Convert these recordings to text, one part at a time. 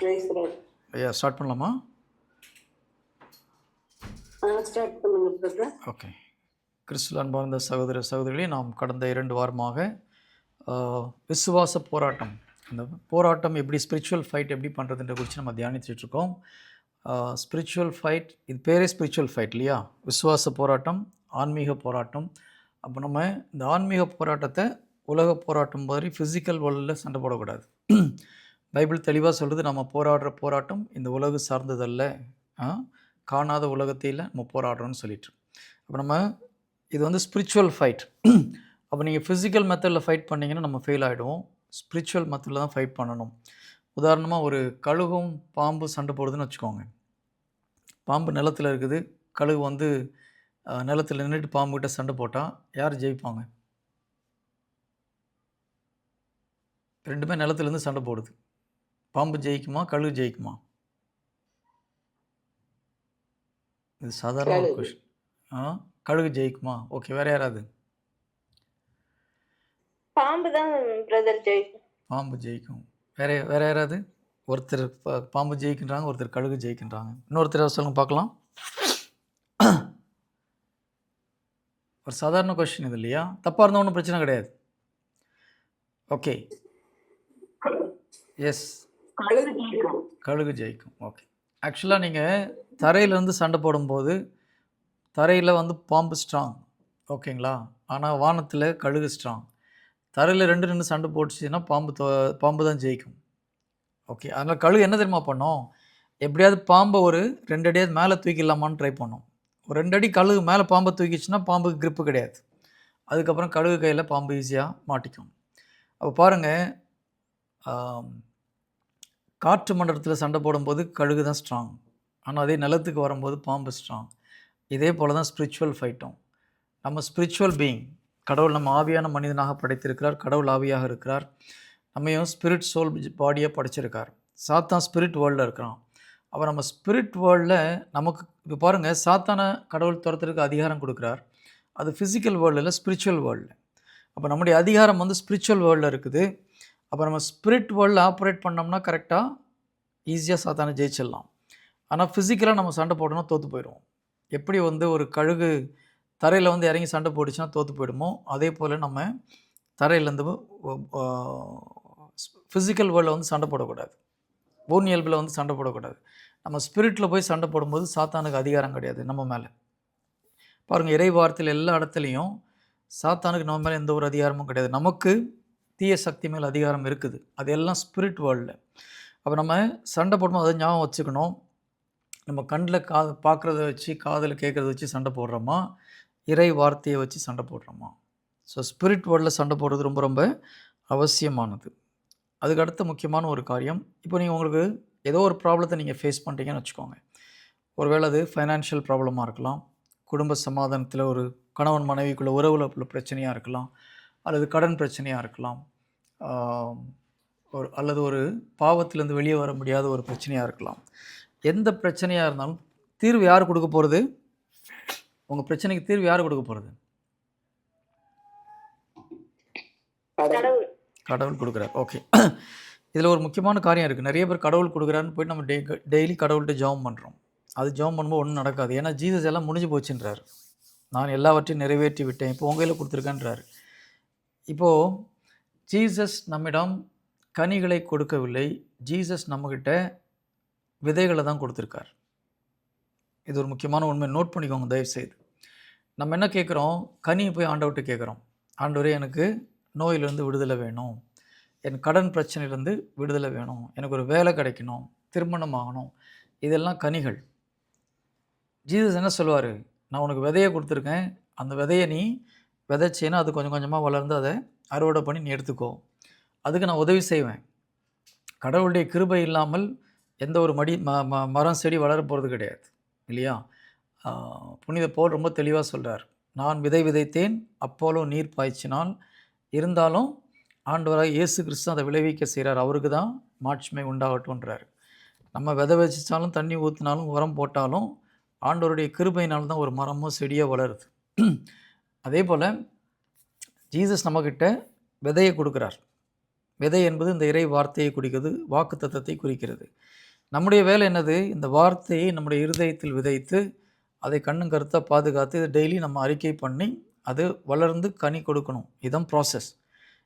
Price lord. ஐயா start பண்ணலாமா? Start பண்ணுங்க பிரதர். ஓகே. கிறிஸ்துவில் அன்பார்ந்த சகோதர சகோதரிகளே, நாம் கடந்த 2 வாரமாக விசுவாச போராட்டம், அந்த போராட்டம் எப்படி ஸ்பிரிச்சுவல் ஃபைட் எப்படி பண்ணுறதுன்ற குறித்து நம்ம தியானிச்சுட்ருக்கோம். ஸ்பிரிச்சுவல் ஃபைட், இது பேரே ஸ்பிரிச்சுவல் ஃபைட் இல்லையா? விசுவாச போராட்டம், ஆன்மீக போராட்டம். அப்போ நம்ம இந்த ஆன்மீக போராட்டத்தை உலக போராட்டம் மாதிரி ஃபிசிக்கல் வேர்ல்டில் சண்டை போடக்கூடாது. பைபிள் தெளிவாக சொல்கிறது, நம்ம போராடுற போராட்டம் இந்த உலகு சார்ந்ததல்ல, காணாத உலகத்தையில் நம்ம போராடுறோன்னு சொல்லிட்டு. அப்போ நம்ம இது வந்து ஸ்பிரிச்சுவல் ஃபைட். அப்போ நீங்கள் ஃபிசிக்கல் மெத்தடில் ஃபைட் பண்ணிங்கன்னா நம்ம ஃபெயில் ஆகிடுவோம். ஸ்பிரிச்சுவல் மெத்தடில் தான் ஃபைட் பண்ணணும். உதாரணமாக ஒரு கழுகும் பாம்பு சண்டை போடுதுன்னு வச்சுக்கோங்க. பாம்பு நிலத்தில் இருக்குது, கழுகு வந்து நிலத்தில் நின்றுட்டு பாம்புக்கிட்ட சண்டை போட்டால் யார் ஜெயிப்பாங்க? ரெண்டுமே நிலத்துலேருந்து சண்டை போடுது. பாம்பு ஜெயிக்குமா, கழுகு ஜெயிக்குமா? இது சாதாரண ஒரு கொஷின். கழுகு ஜெயிக்குமா? ஓகே, வேற யாராவது? பாம்பு தான் பிரதர் ஜெயிக்கும். பாம்பு ஜெயிக்கும். வேற யாராவது? ஒருத்தர் பாம்பு ஜெயிக்கின்றாங்க, ஒருத்தர் கழுகு ஜெயிக்கின்றாங்க. இன்னொருத்தர் சொல்லுங்க பார்க்கலாம். ஒரு சாதாரண கொஸ்டின் இது இல்லையா? தப்பாக இருந்தால் ஒன்றும் பிரச்சனை கிடையாது. ஓகே, எஸ், கழுகு ஜெயிக்கும். ஓகே. ஆக்சுவலாக நீங்கள் தரையிலேருந்து சண்டை போடும்போது தரையில் வந்து பாம்பு ஸ்ட்ராங், ஓகேங்களா? ஆனால் வானத்தில் கழுகு ஸ்ட்ராங். தரையில் ரெண்டு சண்டை போட்டுச்சுன்னா பாம்பு தான் ஜெயிக்கும். ஓகே. அதனால் கழுகு என்ன தெரியுமா பண்ணோம்? எப்படியாவது பாம்பை ஒரு 2 அடியாவது மேலே தூக்கிடலாமான்னு ட்ரை பண்ணோம். ஒரு 2 அடி கழுகு மேலே பாம்பை தூக்கிச்சுன்னா பாம்புக்கு கிரிப்பு கிடையாது. அதுக்கப்புறம் கழுகு கையில் பாம்பு ஈஸியாக மாட்டிக்கும். அப்போ பாருங்கள், காற்று மண்டலத்தில் சண்டை போடும்போது கழுகு தான் ஸ்ட்ராங், ஆனால் அதே நிலத்துக்கு வரும்போது பாம்பு ஸ்ட்ராங். இதே போல் தான் ஸ்பிரிச்சுவல் ஃபைட்டும். நம்ம ஸ்பிரிச்சுவல் பீயிங், கடவுள் நம்ம ஆவியான மனிதனாக படைத்திருக்கிறார், கடவுள் ஆவியாக இருக்கிறார். நம்மையும் ஸ்பிரிட் சோல் பாடியாக படைச்சிருக்கார். சாத்தான் ஸ்பிரிட் வேர்ல்டில் இருக்கிறான். அப்போ நம்ம ஸ்பிரிட் வேர்ல்டில் நமக்கு இப்போ பாருங்கள், சாத்தான கடவுள் துரத்துறதுக்கு அதிகாரம் கொடுக்குறார். அது ஃபிசிக்கல் வேர்ல்டில், ஸ்பிரிச்சுவல் வேர்ல்டில். அப்போ நம்முடைய அதிகாரம் வந்து ஸ்பிரிச்சுவல் வேர்ல்டில் இருக்குது. அப்போ நம்ம ஸ்பிரிட் வேர்ல்டில் ஆப்ரேட் பண்ணோம்னா கரெக்டாக ஈஸியாக சாத்தானை ஜெயிச்சிடலாம். ஆனால் ஃபிசிக்கலாக நம்ம சண்டை போடணும், தோற்று போயிடுவோம். எப்படி வந்து ஒரு கழுகு தரையில் வந்து இறங்கி சண்டை போட்டுச்சுன்னா தோற்று போயிடுமோ, அதே போல் நம்ம தரையிலேருந்து ஃபிசிக்கல் வேர்ல்டில் வந்து சண்டை போடக்கூடாது, ஊனியல்பில் வந்து சண்டை போடக்கூடாது. நம்ம ஸ்பிரிட்டில் போய் சண்டை போடும்போது சாத்தானுக்கு அதிகாரம் கிடையாது நம்ம மேலே. பாருங்கள், இறை வார்த்தையில் எல்லா இடத்துலையும் சாத்தானுக்கு நம்ம மேலே எந்த ஒரு அதிகாரமும் கிடையாது. நமக்கு தீய சக்தி மேலே அதிகாரம் இருக்குது. அது எல்லாம் ஸ்பிரிட் வேர்ல்டில். அப்போ நம்ம சண்டை போடும்போது அதை ஞாபகம் வச்சுக்கணும். நம்ம கண்ணில் பார்க்குறத வச்சு, காதில் கேட்குறத வச்சு சண்டை போடுறோமா, இறை வார்த்தையை வச்சு சண்டை போடுறோமா? ஸோ ஸ்பிரிட் வேர்ல்டில் சண்டை போடுறது ரொம்ப ரொம்ப அவசியமானது. அதுக்கு அடுத்த முக்கியமான ஒரு காரியம், இப்போ நீங்கள் உங்களுக்கு ஏதோ ஒரு ப்ராப்ளத்தை நீங்கள் ஃபேஸ் பண்ணுறீங்கன்னு வச்சுக்கோங்க. ஒருவேளை அது ஃபைனான்ஷியல் ப்ராப்ளமாக இருக்கலாம், குடும்ப சமாதானத்தில் ஒரு கணவன் மனைவிக்குள்ள உறவில் உள்ள பிரச்சனையாக இருக்கலாம், அல்லது கடன் பிரச்சனையாக இருக்கலாம், அல்லது ஒரு பாவத்திலேருந்து வெளியே வர முடியாத ஒரு பிரச்சனையாக இருக்கலாம். எந்த பிரச்சனையாக இருந்தாலும் தீர்வு யார் கொடுக்க போகிறது? உங்கள் பிரச்சனைக்கு தீர்வு யார் கொடுக்க போகிறது? கடவுள் கொடுக்குறார். ஓகே. இதில் ஒரு முக்கியமான காரியம் இருக்குது. நிறைய பேர் கடவுள் கொடுக்குறாருன்னு போய்ட்டு நம்ம டெய்லி கடவுள்கிட்ட ஜெபம் பண்ணுறோம். அது ஜெபம் பண்ணும்போது ஒன்றும் நடக்காது. ஏன்னா ஜீசஸ் எல்லாம் முடிஞ்சு போச்சுன்றார். நான் எல்லாவற்றையும் நிறைவேற்றி விட்டேன், இப்போ உங்கள் கையில் கொடுத்துருக்கேன்றார். இப்போது ஜீசஸ் நம்மிடம் கனிகளை கொடுக்கவில்லை, ஜீசஸ் நம்மக்கிட்ட விதைகளை தான் கொடுத்துருக்கார். இது ஒரு முக்கியமான உண்மை, நோட் பண்ணிக்கோங்க தயவுசெய்து. நம்ம என்ன கேட்குறோம்? கனியை போய் ஆண்டவர்கிட்ட கேட்குறோம். ஆண்டவரே, எனக்கு நோயிலேருந்து விடுதலை வேணும், என் கடன் பிரச்சனையிலேருந்து விடுதலை வேணும், எனக்கு ஒரு வேலை கிடைக்கணும், திருமணம் ஆகணும். இதெல்லாம் கனிகள். ஜீசஸ் என்ன சொல்லுவார்? நான் உனக்கு விதையை கொடுத்துருக்கேன், அந்த விதையை நீ விதைச்சேன்னா அது கொஞ்சம் கொஞ்சமாக வளர்ந்து அதை அறுவடை பண்ணி நீ எடுத்துக்கோ, அதுக்கு நான் உதவி செய்வேன். கடவுளுடைய கிருபை இல்லாமல் எந்த ஒரு மரம் செடி வளர போகிறது கிடையாது இல்லையா? புனித பவுல் ரொம்ப தெளிவாக சொல்கிறார், நான் விதை விதைத்தேன், அப்போலோ நீர் பாய்ச்சினால், இருந்தாலும் ஆண்டவராக இயேசு கிறிஸ்து அதை விளைவிக்க செய்கிறார், அவருக்கு தான் மாட்சிமை உண்டாகட்டும்ன்றார். நம்ம விதை வச்சிச்சாலும் தண்ணி ஊற்றினாலும் உரம் போட்டாலும் ஆண்டவருடைய கிருபையினால் தான் ஒரு மரமோ செடியோ வளருது. அதே போல் ஜீசஸ் நம்மக்கிட்ட விதையை கொடுக்குறார். விதை என்பது இந்த இறை வார்த்தையை குறிக்கிறது, வாக்கு தத்தத்தை குறிக்கிறது. நம்முடைய வேலை என்னது? இந்த வார்த்தையை நம்முடைய இருதயத்தில் விதைத்து அதை கண்ணும் கருத்தாக பாதுகாத்து இதை டெய்லி நம்ம அறிக்கை பண்ணி அது வளர்ந்து கனி கொடுக்கணும். இதுதான் ப்ராசஸ்.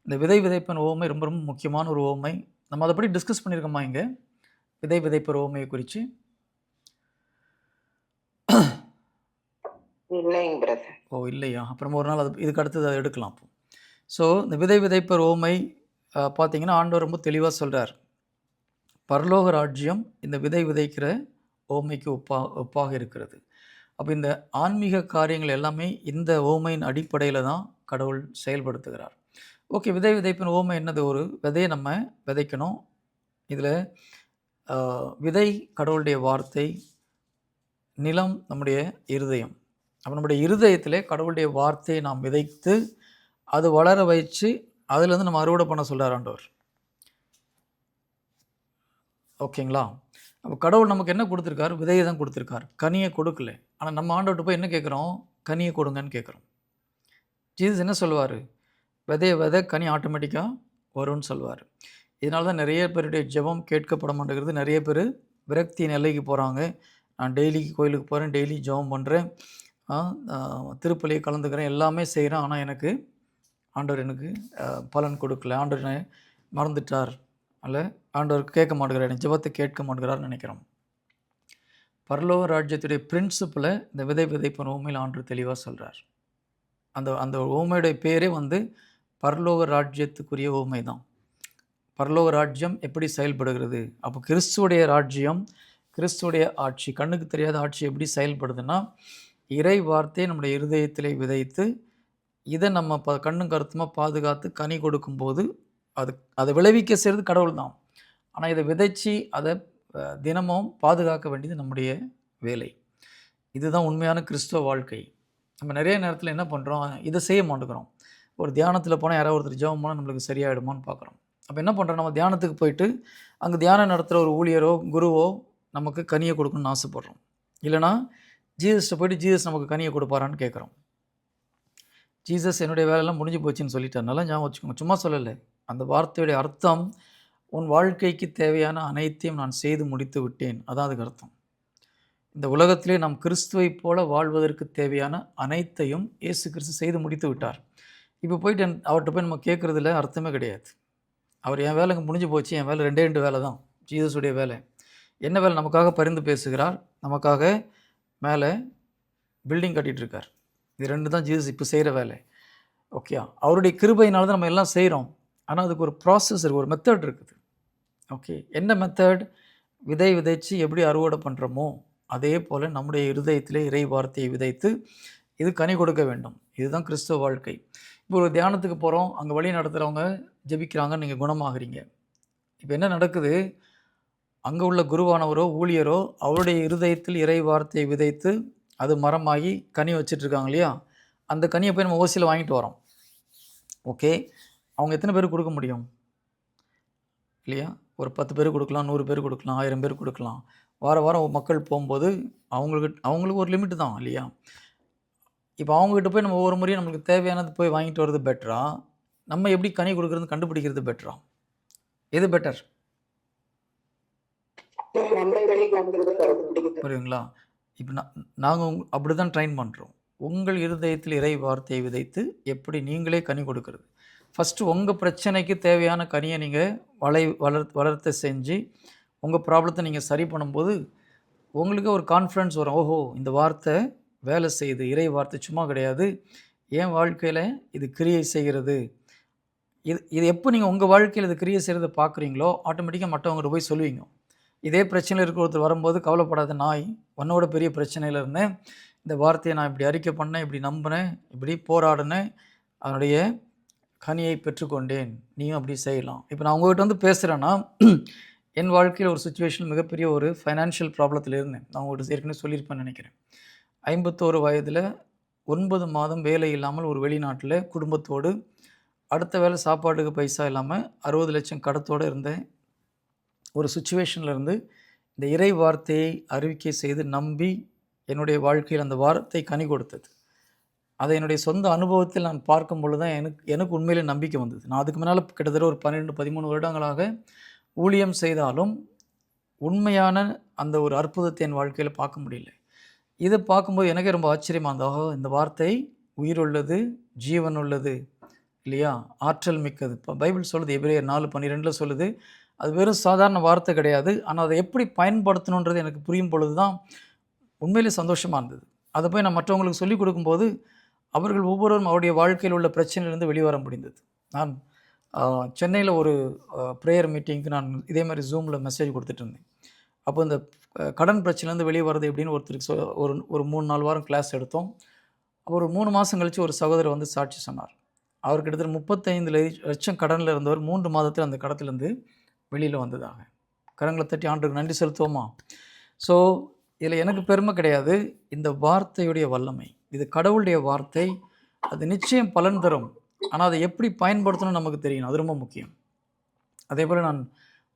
இந்த விதை விதைப்பின் ஓமை ரொம்ப ரொம்ப முக்கியமான ஒரு ஓமை. நம்ம அதை பற்றி டிஸ்கஸ் பண்ணியிருக்கோமா இங்கே? விதை விதைப்பர் ஓமையை குறித்து இல்லையா? அப்புறமா ஒரு நாள் அது இதுக்கு அடுத்தது அதை எடுக்கலாம். ஸோ இந்த விதை விதைப்பர் ஓமை பார்த்தீங்கன்னா ஆண்டவர் ரொம்ப தெளிவாக சொல்கிறார். பரலோக ராஜ்யம் இந்த விதை விதைக்கிற ஓமைக்கு ஒப்பாக இருக்கிறது. அப்போ இந்த ஆன்மீக காரியங்கள் எல்லாமே இந்த ஓமையின் அடிப்படையில் தான் கடவுள் செயல்படுத்துகிறார். ஓகே, விதை விதைப்பின் ஓமை என்னது? ஒரு விதையை நம்ம விதைக்கணும். இதில் விதை கடவுளுடைய வார்த்தை, நிலம் நம்முடைய இருதயம். அப்போ நம்முடைய இருதயத்திலே கடவுளுடைய வார்த்தையை நாம் விதைத்து அது வளர வச்சு அதுலேருந்து நம்ம அறுவடை பண்ண சொல்கிறார் ஆண்டவர். ஓகேங்களா? அப்போ கடவுள் நமக்கு என்ன கொடுத்துருக்காரு? விதையை தான் கொடுத்துருக்கார், கனியை கொடுக்கல. ஆனால் நம்ம ஆண்டவர்கிட்ட போய் என்ன கேட்குறோம்? கனியை கொடுங்கன்னு கேட்குறோம். ஜீசஸ் என்ன சொல்லுவார்? விதை கனி ஆட்டோமேட்டிக்காக வரும்னு சொல்லுவார். இதனால தான் நிறைய பேருடைய ஜெபம் கேட்கப்பட மாட்டேங்கிறது. நிறைய பேர் விரக்தி நிலைக்கு போகிறாங்க. நான் டெய்லி கோயிலுக்கு போகிறேன், டெய்லி ஜெபம் பண்ணுறேன், திருப்பலியை கலந்துக்கிறேன், எல்லாமே செய்கிறேன், ஆனால் எனக்கு ஆண்டவர் எனக்கு பலன் கொடுக்கல, ஆண்டவர் மறந்துட்டார், அல்ல ஆண்டவர் கேட்க மாட்டேங்கிறார், ஜெபத்தை கேட்க மாட்டேங்கிறார்னு நினைக்கிறோம். பரலோக ராஜ்யத்துடைய பிரின்சிப்பில் இந்த விதை விதைப்பின் ஓமையில் ஆண்டவர் தெளிவாக சொல்கிறார். அந்த ஓமையுடைய பேரே பரலோக ராஜ்யத்துக்குரிய ஓமை தான். பரலோக ராஜ்யம் எப்படி செயல்படுகிறது? அப்போ கிறிஸ்துவுடைய ராஜ்யம், கிறிஸ்துவுடைய ஆட்சி, கண்ணுக்கு தெரியாத ஆட்சி எப்படி செயல்படுதுன்னா, இறை வார்த்தையை நம்முடைய இருதயத்திலே விதைத்து இதை நம்ம கண்ணும் கருத்துமாக பாதுகாத்து கனி கொடுக்கும்போது அதை விளைவிக்க செய்கிறது கடவுள் தான். ஆனால் இதை விதைச்சி அதை தினமும் பாதுகாக்க வேண்டியது நம்முடைய வேலை. இதுதான் உண்மையான கிறிஸ்துவ வாழ்க்கை. நம்ம நிறைய நேரத்தில் என்ன பண்ணுறோம்? இதை செய்ய மாட்டேங்கிறோம். ஒரு தியானத்தில் போனால் யாராவது ஒருத்தர் ஜெபம் போனால் நம்மளுக்கு சரியாயிடுமான்னு பார்க்குறோம். அப்போ என்ன பண்ணுறோம்? நம்ம தியானத்துக்கு போயிட்டு அங்கே தியானம் நடத்துகிற ஒரு ஊழியரோ குருவோ நமக்கு கனியை கொடுக்கணும்னு ஆசைப்படுறோம். இல்லைனா ஜீசஸ்ட்டை போய்ட்டு ஜீசஸ் நமக்கு கனியை கொடுப்பாரான்னு கேட்குறோம். ஜீசஸ் என்னுடைய வேலையெல்லாம் முடிஞ்சு போச்சுன்னு சொல்லிட்டார். நல்லா ஞாபகம் வச்சுக்கோங்க, சும்மா சொல்லலை. அந்த வார்த்தையுடைய அர்த்தம், உன் வாழ்க்கைக்கு தேவையான அனைத்தையும் நான் செய்து முடித்து விட்டேன், அதான் அதுக்கு அர்த்தம். இந்த உலகத்திலே நாம் கிறிஸ்துவை போல வாழ்வதற்கு தேவையான அனைத்தையும் இயேசு கிறிஸ்து செய்து முடித்து விட்டார். இப்போ போயிட்டு அவர்கிட்ட போய் நம்ம கேட்குறதுல அர்த்தமே கிடையாது. அவர் என் வேலைங்க முடிஞ்சு போச்சு, என் வேலை 2 வேலை தான். ஜீசஸுடைய வேலை என்ன வேலை? நமக்காக பரிந்து பேசுகிறார், நமக்காக மேலே பில்டிங் கட்டிகிட்ருக்கார். இது 2 தான் ஜீசஸ் இப்போ செய்கிற வேலை. ஓகே, அவருடைய கிருபையினால தான் நம்ம எல்லாம் செய்கிறோம். ஆனால் அதுக்கு ஒரு ப்ராசஸ் இருக்குது, ஒரு மெத்தட் இருக்குது. ஓகே, என்ன மெத்தட்? விதை விதைச்சி எப்படி அறுவடை பண்ணுறோமோ அதே போல் நம்முடைய இருதயத்திலே இறை வார்த்தையை விதைத்து இது கனி கொடுக்க வேண்டும். இதுதான் கிறிஸ்துவ வாழ்க்கை. இப்போ ஒரு தியானத்துக்கு போகிறோம், அங்கே வழி நடத்துகிறவங்க ஜெபிக்கிறாங்க, நீங்கள் குணமாகறீங்க. இப்போ என்ன நடக்குது? அங்கே உள்ள குருவானவரோ ஊழியரோ அவருடைய இருதயத்தில் இறை வார்த்தையை விதைத்து அது மரமாகி கனி வச்சிட்ருக்காங்க இல்லையா? அந்த கனியை போய் நம்ம ஓசியில் வாங்கிட்டு வரோம். ஓகே, அவங்க எத்தனை பேருக்கு கொடுக்க முடியும் இல்லையா? ஒரு 10 பேர் கொடுக்கலாம், 100 பேர் கொடுக்கலாம், 1000 பேர் கொடுக்கலாம். வாரம் மக்கள் போகும்போது அவங்களுக்கு ஒரு லிமிட்டு தான் இல்லையா? இப்போ அவங்ககிட்ட போய் நம்ம ஒவ்வொரு முறையும் நம்மளுக்கு தேவையானது போய் வாங்கிட்டு வர்றது பெட்டரா, நம்ம எப்படி கனி கொடுக்குறது கண்டுபிடிக்கிறது பெட்டரா? எது பெட்டர்? புரியுங்களா? இப்போ நாங்கள் அப்படி தான் ட்ரைன் பண்ணுறோம். உங்கள் இருதயத்தில் இறை வார்த்தையை விதைத்து எப்படி நீங்களே கனி கொடுக்கறது. ஃபஸ்ட்டு உங்கள் பிரச்சனைக்கு தேவையான கனியை நீங்கள் வளர்த்த செஞ்சு உங்கள் ப்ராப்ளத்தை நீங்கள் சரி பண்ணும்போது உங்களுக்கு ஒரு கான்ஃபிடன்ஸ் வரும். ஓஹோ, இந்த வார்த்தை வேலை செய்யுது, இறை வார்த்தை சும்மா கிடையாது, என் வாழ்க்கையில் இது கிரியை செய்கிறது. இது எப்போ நீங்கள் உங்கள் வாழ்க்கையில் இது கிரியை செய்கிறத பார்க்குறீங்களோ ஆட்டோமேட்டிக்காக மற்றவங்கள்ட்ட போய் சொல்லுவீங்க. இதே பிரச்சனையில் இருக்கிற ஒருத்தர் வரும்போது, கவலைப்படாத, நாய் உன்னோட பெரிய பிரச்சனையில் இருந்தேன், இந்த வார்த்தையை நான் இப்படி அறிக்கை பண்ணேன், இப்படி நம்பினேன், இப்படி போராடினேன், அதனுடைய கனியை பெற்றுக்கொண்டேன், நீயும் அப்படி செய்யலாம். இப்போ நான் உங்கள்கிட்ட பேசுகிறேன்னா, என் வாழ்க்கையில் ஒரு சுச்சுவேஷன் மிகப்பெரிய ஒரு ஃபைனான்ஷியல் ப்ராப்ளத்தில் இருந்தேன். நான் உங்கள்கிட்ட ஏற்கனவே சொல்லியிருப்பேன்னு நினைக்கிறேன். 51 வயதில் 9 மாதம் வேலை இல்லாமல் ஒரு வெளிநாட்டில் குடும்பத்தோடு, அடுத்த வேலை சாப்பாட்டுக்கு பைசா இல்லாமல் 60 லட்சம் கடத்தோடு இருந்தேன். ஒரு சுச்சுவேஷனில் இருந்து இந்த இறை வார்த்தையை அறிவிக்கை செய்து நம்பி என்னுடைய வாழ்க்கையில் அந்த வார்த்தை கனி கொடுத்தது. அதை என்னுடைய சொந்த அனுபவத்தில் நான் பார்க்கும் பொழுது தான் எனக்கு உண்மையிலே நம்பிக்கை வந்தது. நான் அதுக்கு முன்னால் கிட்டத்தட்ட ஒரு 12, 13 வருடங்களாக ஊழியம் செய்தாலும் உண்மையான அந்த ஒரு அற்புதத்தை என் வாழ்க்கையில் பார்க்க முடியல. இதை பார்க்கும்போது எனக்கே ரொம்ப ஆச்சரியமாக இருந்தது. இந்த வார்த்தை உயிருள்ளது, ஜீவன் உள்ளது இல்லையா, ஆற்றல் மிக்கது. இப்போ பைபிள் சொல்லுது, எபிரேயர் 4:12 சொல்லுது, அது வெறும் சாதாரண வார்த்தை கிடையாது. ஆனால் அதை எப்படி பயன்படுத்தணுன்றது எனக்கு புரியும் பொழுது தான் உண்மையிலே சந்தோஷமாக இருந்தது. அதை போய் நான் மற்றவங்களுக்கு சொல்லிக் கொடுக்கும்போது அவர்கள் ஒவ்வொருவரும் அவருடைய வாழ்க்கையில் உள்ள பிரச்சனையிலிருந்து வெளிவர முடிந்தது. நான் சென்னையில் ஒரு ப்ரேயர் மீட்டிங்க்கு நான் இதே மாதிரி ஜூமில் மெசேஜ் கொடுத்துட்டு இருந்தேன். அப்போ இந்த கடன் பிரச்சனைலேருந்து வெளியே வர்றது எப்படின்னு ஒருத்தருக்கு ஒரு 3-4 வாரம் கிளாஸ் எடுத்தோம். ஒரு 3 மாதம் கழித்து ஒரு சகோதரர் வந்து சாட்சி சொன்னார். அவர் கிட்டத்தட்ட 35 லட்சம் கடனில் இருந்தவர் 3 மாதத்தில் அந்த கடத்திலேருந்து வெளியில் வந்ததாக. கரங்களை தட்டி ஆண்டவருக்கு நன்றி செலுத்துவோமா? ஸோ இதில் எனக்கு பெருமை கிடையாது, இந்த வார்த்தையுடைய வல்லமை, இது கடவுளுடைய வார்த்தை, அது நிச்சயம் பலன் தரும். ஆனால் அதை எப்படி பயன்படுத்தணும்னு நமக்கு தெரியணும், அது ரொம்ப முக்கியம். அதே போல் நான்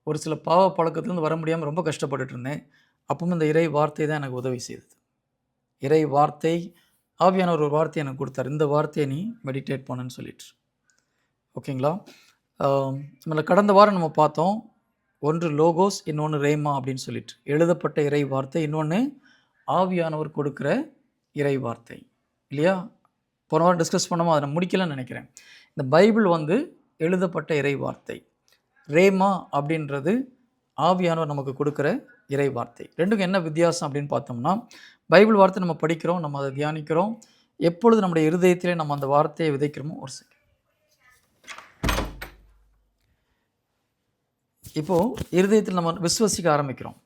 ஒரு சில பாவ பழக்கத்துலேருந்து வர முடியாமல் ரொம்ப கஷ்டப்பட்டுட்டு இருந்தேன். அப்பவும் இந்த இறை வார்த்தை தான் எனக்கு உதவி செய்தது. இறை வார்த்தை, ஆவியானவர் ஒரு வார்த்தை எனக்கு கொடுத்தார், இந்த வார்த்தையை நீ மெடிடேட் பண்ணுன்னு சொல்லிட்டு. ஓகேங்களா? நம்மள கடந்த வாரம் நம்ம பார்த்தோம், ஒன்று லோகோஸ், இன்னொன்று ரேமா அப்படின்னு சொல்லிட்டு, எழுதப்பட்ட இறை வார்த்தை, இன்னொன்று ஆவியானவர் கொடுக்குற இறை வார்த்தை இல்லையா? போன வாரம் டிஸ்கஸ் பண்ணாமல் அதை நான் முடிக்கலன்னு நினைக்கிறேன். இந்த பைபிள் வந்து எழுதப்பட்ட இறை வார்த்தை, ரேமா அப்படின்றது ஆவியானவர் நமக்கு கொடுக்குற இறை வார்த்தை. ரெண்டுக்கும் என்ன வித்தியாசம் அப்படின்னு பார்த்தோம்னா, பைபிள் வார்த்தை நம்ம படிக்கிறோம், நம்ம அதை தியானிக்கிறோம், எப்பொழுது நம்முடைய இருதயத்திலே நம்ம அந்த வார்த்தையை விதைக்கிறோமோ. ஒரு செகண்ட், இப்போது இருதயத்தில் நம்ம விசுவசிக்க ஆரம்பிக்கிறோம்.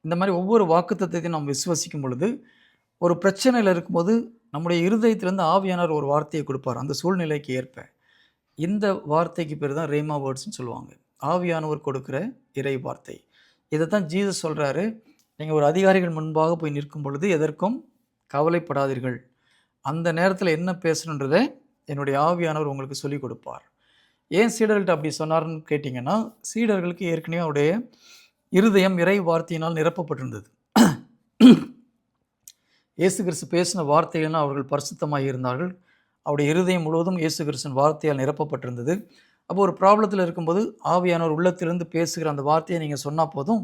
இந்த மாதிரி ஒவ்வொரு வாக்குத்தத்தத்தையும் நம்ம விசுவசிக்கும் பொழுது, ஒரு பிரச்சனையில் இருக்கும்போது நம்முடைய இருதயத்திலேருந்து ஆவியானவர் ஒரு வார்த்தையை கொடுப்பார் அந்த சூழ்நிலைக்கு ஏற்ப. இந்த வார்த்தைக்கு பேர் தான் ரேமா வேர்ட்ஸ்னு சொல்லுவாங்க, ஆவியானவர் கொடுக்குற இறை வார்த்தை. இதை தான் ஜீசஸ் சொல்கிறாரு, நீங்கள் ஒரு அதிகாரிகள் முன்பாக போய் நிற்கும் பொழுது எதற்கும் கவலைப்படாதீர்கள், அந்த நேரத்தில் என்ன பேசணுன்றதை என்னுடைய ஆவியானவர் உங்களுக்கு சொல்லிக் கொடுப்பார். ஏன் சீடர்கள்ட்ட அப்படி சொன்னார்னு கேட்டிங்கன்னா, சீடர்களுக்கு ஏற்கனவே அவருடைய இருதயம் இறை வார்த்தையினால் நிரப்பப்பட்டிருந்தது. இயேசு கிறிஸ்து பேசின வார்த்தைகள்னால் அவர்கள் பரிசுத்தமாக இருந்தார்கள். அவருடைய இருதயம் முழுவதும் இயேசு கிறிஸ்துவின் வார்த்தையால் நிரப்பப்பட்டிருந்தது. அப்போ ஒரு ப்ராப்ளத்தில் இருக்கும்போது ஆவியானவர் உள்ளத்திலிருந்து பேசுகிற அந்த வார்த்தையை நீங்கள் சொன்னால் போதும்,